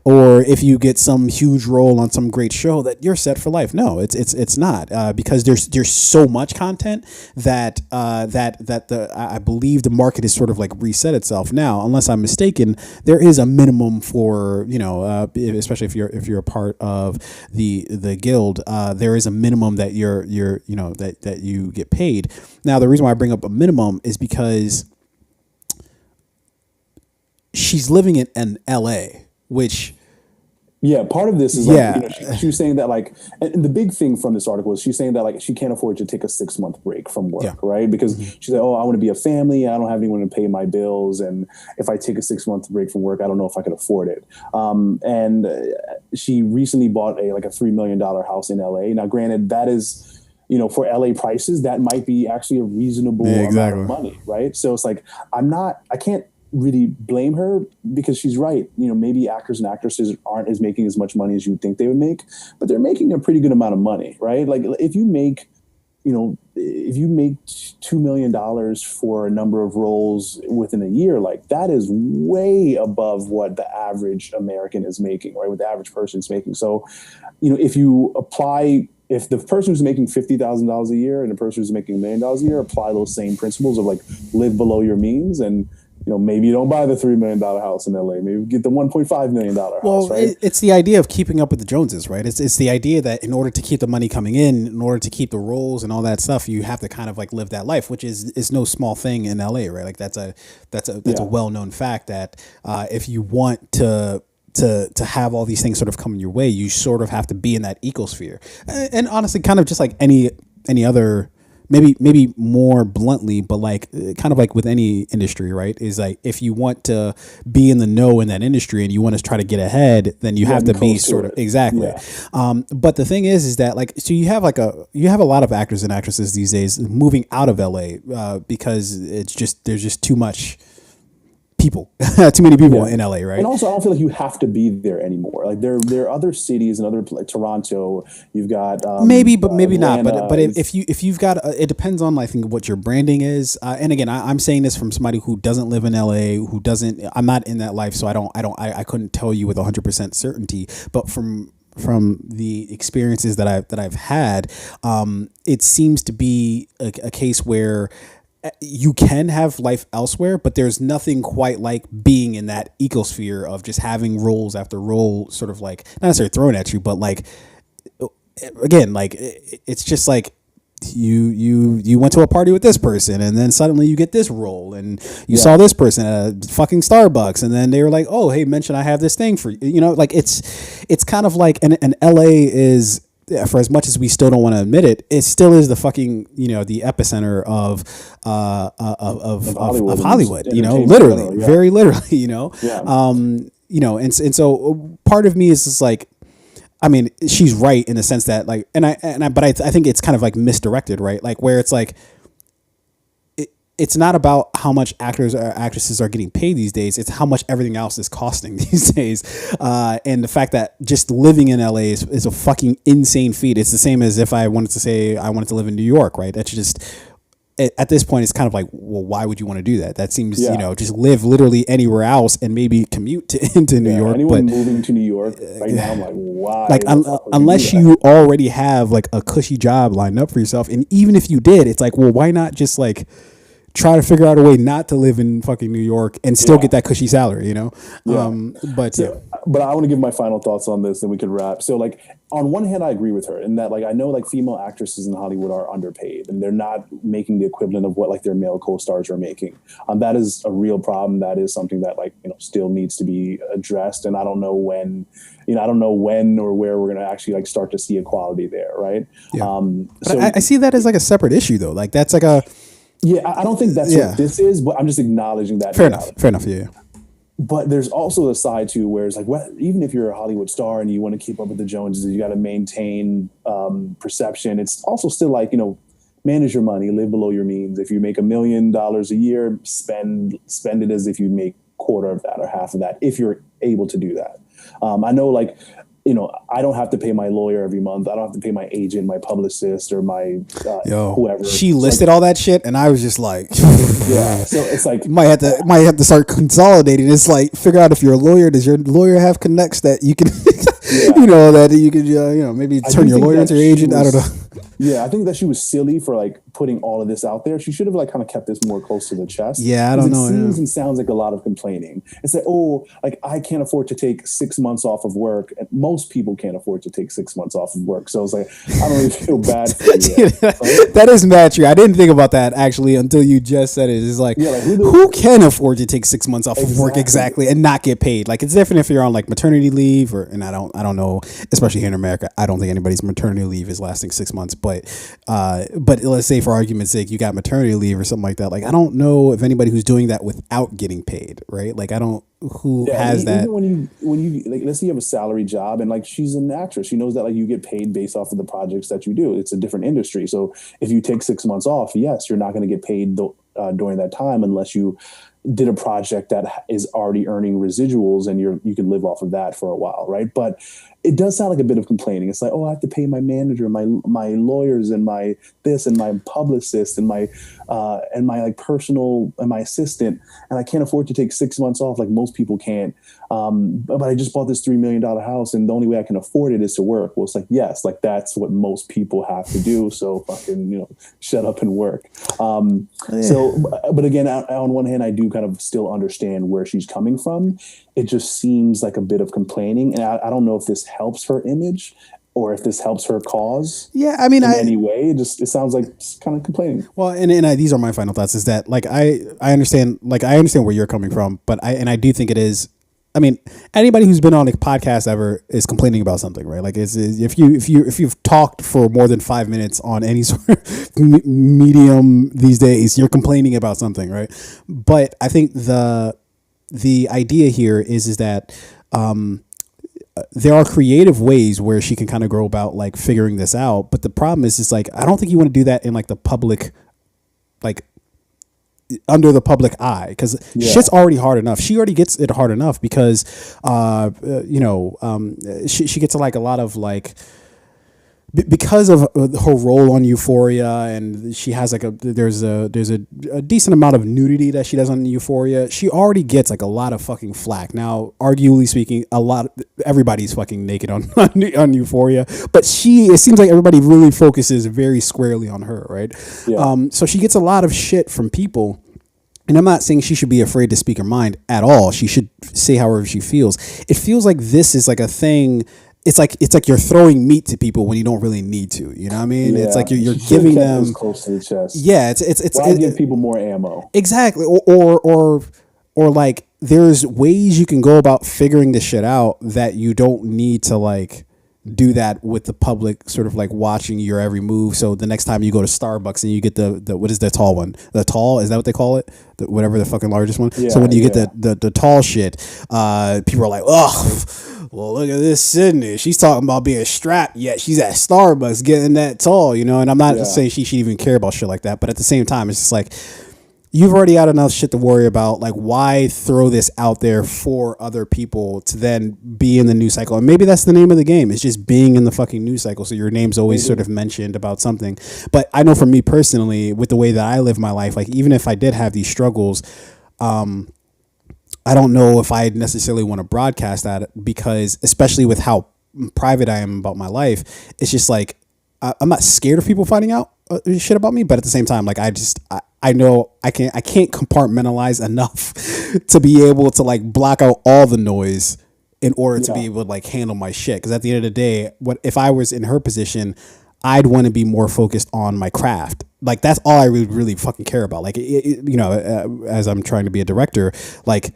or if you get some huge role on some great show that you're set for life. No, it's not, because there's so much content that I believe the market has sort of like reset itself now. Unless I'm mistaken, there is a minimum for especially if you're a part of the guild, there is a minimum that that you get paid. Now, the reason why I bring up a minimum is because she's living in LA, which part of this is like, she was saying that like, and the big thing from this article is she's saying that like she can't afford to take a 6-month break from work, right? Because she said, oh, I want to be a family. I don't have anyone to pay my bills. And if I take a 6-month break from work, I don't know if I could afford it. And she recently bought a $3 million house in LA. Now, granted, that is, for LA prices, that might be actually a reasonable amount of money, right? So it's like, I can't really blame her, because she's right. Maybe actors and actresses aren't making as much money as you'd think they would make, but they're making a pretty good amount of money, right? Like if you make $2 million for a number of roles within a year, like that is way above what the average American is making, right? What the average person is making. So, if the person who's making $50,000 a year and the person who's making $1 million a year apply those same principles of like live below your means, and maybe you don't buy the $3 million house in LA, maybe you get the $1.5 million house, right? It's the idea of keeping up with the Joneses, right? It's the idea that in order to keep the money coming in order to keep the roles and all that stuff, you have to kind of like live that life, which is no small thing in LA, right? Like that's a well-known fact that if you want to have all these things sort of coming your way, you sort of have to be in that ecosphere. And honestly, kind of just like any other, maybe more bluntly, but like kind of like with any industry, right? Is like if you want to be in the know in that industry and you want to try to get ahead, then you have to be sort of exactly. Yeah. But the thing is that like, so you have a lot of actors and actresses these days moving out of LA because there's just too much people, too many people in LA, right? And also, I don't feel like you have to be there anymore. Like there are other cities and other like Toronto. You've got maybe Atlanta, not. But if you've got, it depends on I think what your branding is. And again, I'm saying this from somebody who doesn't live in LA, who doesn't. I'm not in that life, so I couldn't tell you with 100% certainty. But from the experiences that I've had, it seems to be a case where you can have life elsewhere, but there's nothing quite like being in that ecosphere of just having roles after role sort of like not necessarily thrown at you, but like again, like it's just like you went to a party with this person and then suddenly you get this role and you saw this person at a fucking Starbucks and then they were like, oh, hey, mention I have this thing for you, like it's kind of like and LA is, for as much as we still don't want to admit it, it still is the fucking, the epicenter of Hollywood, literally, very literally, and so part of me is just like, I mean, she's right in the sense that like, but I think it's kind of like misdirected, right? Like where it's like, it's not about how much actors or actresses are getting paid these days. It's how much everything else is costing these days. And the fact that just living in LA is a fucking insane feat. It's the same as if I wanted to say I wanted to live in New York, right? That's just, at this point, it's kind of like, well, why would you want to do that? That seems, just live literally anywhere else and maybe commute into New York. Anyone moving to New York right now, I'm like, why? Like, unless you already have like a cushy job lined up for yourself. And even if you did, it's like, well, why not just like try to figure out a way not to live in fucking New York and still get that cushy salary, you know? But I want to give my final thoughts on this and we could wrap. So like on one hand, I agree with her in that like I know like female actresses in Hollywood are underpaid and they're not making the equivalent of what like their male co-stars are making. That is a real problem. That is something that like, you know, still needs to be addressed. And I don't know when or where we're going to actually like start to see equality there. Right. Yeah. So I see that as like a separate issue though. Like that's like I don't think that's what this is, but I'm just acknowledging that. Fair enough. Yeah. But there's also the side too, where it's like, even if you're a Hollywood star and you want to keep up with the Joneses, you got to maintain perception. It's also still like, you know, manage your money, live below your means. If you make $1 million a year, spend it as if you make quarter of that or half of that, if you're able to do that. I know, like, you know, I don't have to pay my lawyer every month. I don't have to pay my agent, my publicist, or my whoever. She listed all that shit, and I was just like, yeah. So it's like might have to start consolidating. It's like figure out if you're a lawyer. Does your lawyer have connects that you can, you know, that you could, you know, maybe turn your lawyer into your agent. I don't know. Yeah, I think that she was silly for like putting all of this out there. She should have like kind of kept this more close to the chest. Yeah, I don't know. It seems and sounds like a lot of complaining. It's like, oh, like I can't afford to take 6 months off of work. And most people can't afford to take 6 months off of work. So it's like, I don't really feel bad for you. That is mad true. I didn't think about that actually until you just said it. It's like, who can afford to take 6 months off of work exactly and not get paid? Like it's different if you're on like maternity leave and I don't know, especially here in America. I don't think anybody's maternity leave is lasting 6 months. But let's say for argument's sake, you got maternity leave or something like that. Like, I don't know if anybody who's doing that without getting paid, right? Like, I don't, who has that. Even when you like, let's say you have a salary job and like, she's an actress. She knows that like you get paid based off of the projects that you do. It's a different industry. So if you take 6 months off, yes, you're not going to get paid during that time unless you did a project that is already earning residuals and you can live off of that for a while, right? But it does sound like a bit of complaining. It's like, oh, I have to pay my manager, my lawyers, and my this, and my publicist, and my like personal, and my assistant, and I can't afford to take 6 months off like most people can't. But I just bought this $3 million house, and the only way I can afford it is to work. Well, it's like, yes, like that's what most people have to do. So fucking, you know, shut up and work. So, but again, on one hand, I do kind of still understand where she's coming from. It just seems like a bit of complaining, and I don't know if this helps her image or if this helps her cause. Yeah, I mean, in any way, it sounds like it's kind of complaining. Well, and these are my final thoughts. Is that like I understand where you're coming from, but I do think it is. I mean, anybody who's been on a podcast ever is complaining about something, right? Like, if you've talked for more than 5 minutes on any sort of medium these days, you're complaining about something, right? But I think the idea here is that there are creative ways where she can kind of go about like figuring this out. But the problem is like, I don't think you want to do that in like the public, like under the public eye, because shit's already hard enough. She already gets it hard enough because, she gets like a lot of like, because of her role on Euphoria, and she has like there's a decent amount of nudity that she does on Euphoria. She already gets like a lot of fucking flack. Now, arguably speaking, everybody's fucking naked on Euphoria, but it seems like everybody really focuses very squarely on her, right? Yeah. So she gets a lot of shit from people. And I'm not saying she should be afraid to speak her mind at all. She should say however she feels. It feels like this is like a thing. It's like you're throwing meat to people when you don't really need to. You know what I mean? Yeah. It's like you're giving them close to the chest. Yeah, it's why give people more ammo? Exactly. Or like there's ways you can go about figuring this shit out that you don't need to like do that with the public sort of like watching your every move. So the next time you go to Starbucks and you get the what is the tall one? The tall, is that what they call it? Whatever the fucking largest one. Yeah, so when you get the tall shit, people are like, oh, well, look at this Sydney. She's talking about being strapped, yet she's at Starbucks getting that tall, you know. And I'm not saying she should even care about shit like that, but at the same time, it's just like, you've already had enough shit to worry about. Like, why throw this out there for other people to then be in the news cycle? And maybe that's the name of the game. It's just being in the fucking news cycle. So your name's always sort of mentioned about something. But I know for me personally, with the way that I live my life, like even if I did have these struggles, I don't know if I necessarily want to broadcast that, because especially with how private I am about my life, it's just like, I'm not scared of people finding out shit about me, but at the same time, like I know I can't compartmentalize enough to be able to like block out all the noise in order to be able to like handle my shit. Because at the end of the day, what if I was in her position, I'd want to be more focused on my craft. Like that's all I really fucking care about. Like as I'm trying to be a director, like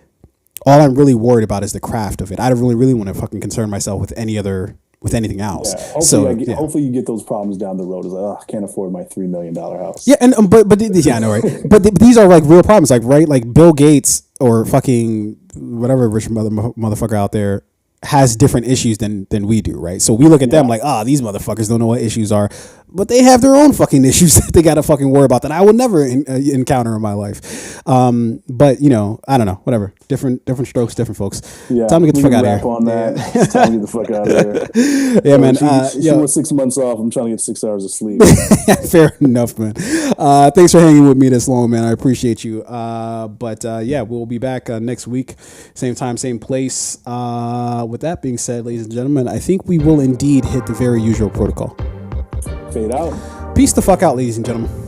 all I'm really worried about is the craft of it. I don't really want to fucking concern myself with anything else. Yeah, hopefully you get those problems down the road. It's like, I can't afford my $3 million house. Yeah, and but yeah, I know, right? But these are like real problems, like right, like Bill Gates or fucking whatever rich motherfucker out there has different issues than we do, right? So we look at them like, these motherfuckers don't know what issues are, but they have their own fucking issues that they got to fucking worry about that I will never encounter in my life. But I don't know, whatever. Different strokes, different folks. Yeah, time to get the fuck out of here. On that. It's time to get the fuck out of here. Yeah, man. She wants 6 months off. I'm trying to get 6 hours of sleep. Fair enough, man. Thanks for hanging with me this long, man. I appreciate you. But we'll be back next week, same time, same place. With that being said, ladies and gentlemen, I think we will indeed hit the very usual protocol. Fade out. Peace the fuck out, ladies and gentlemen.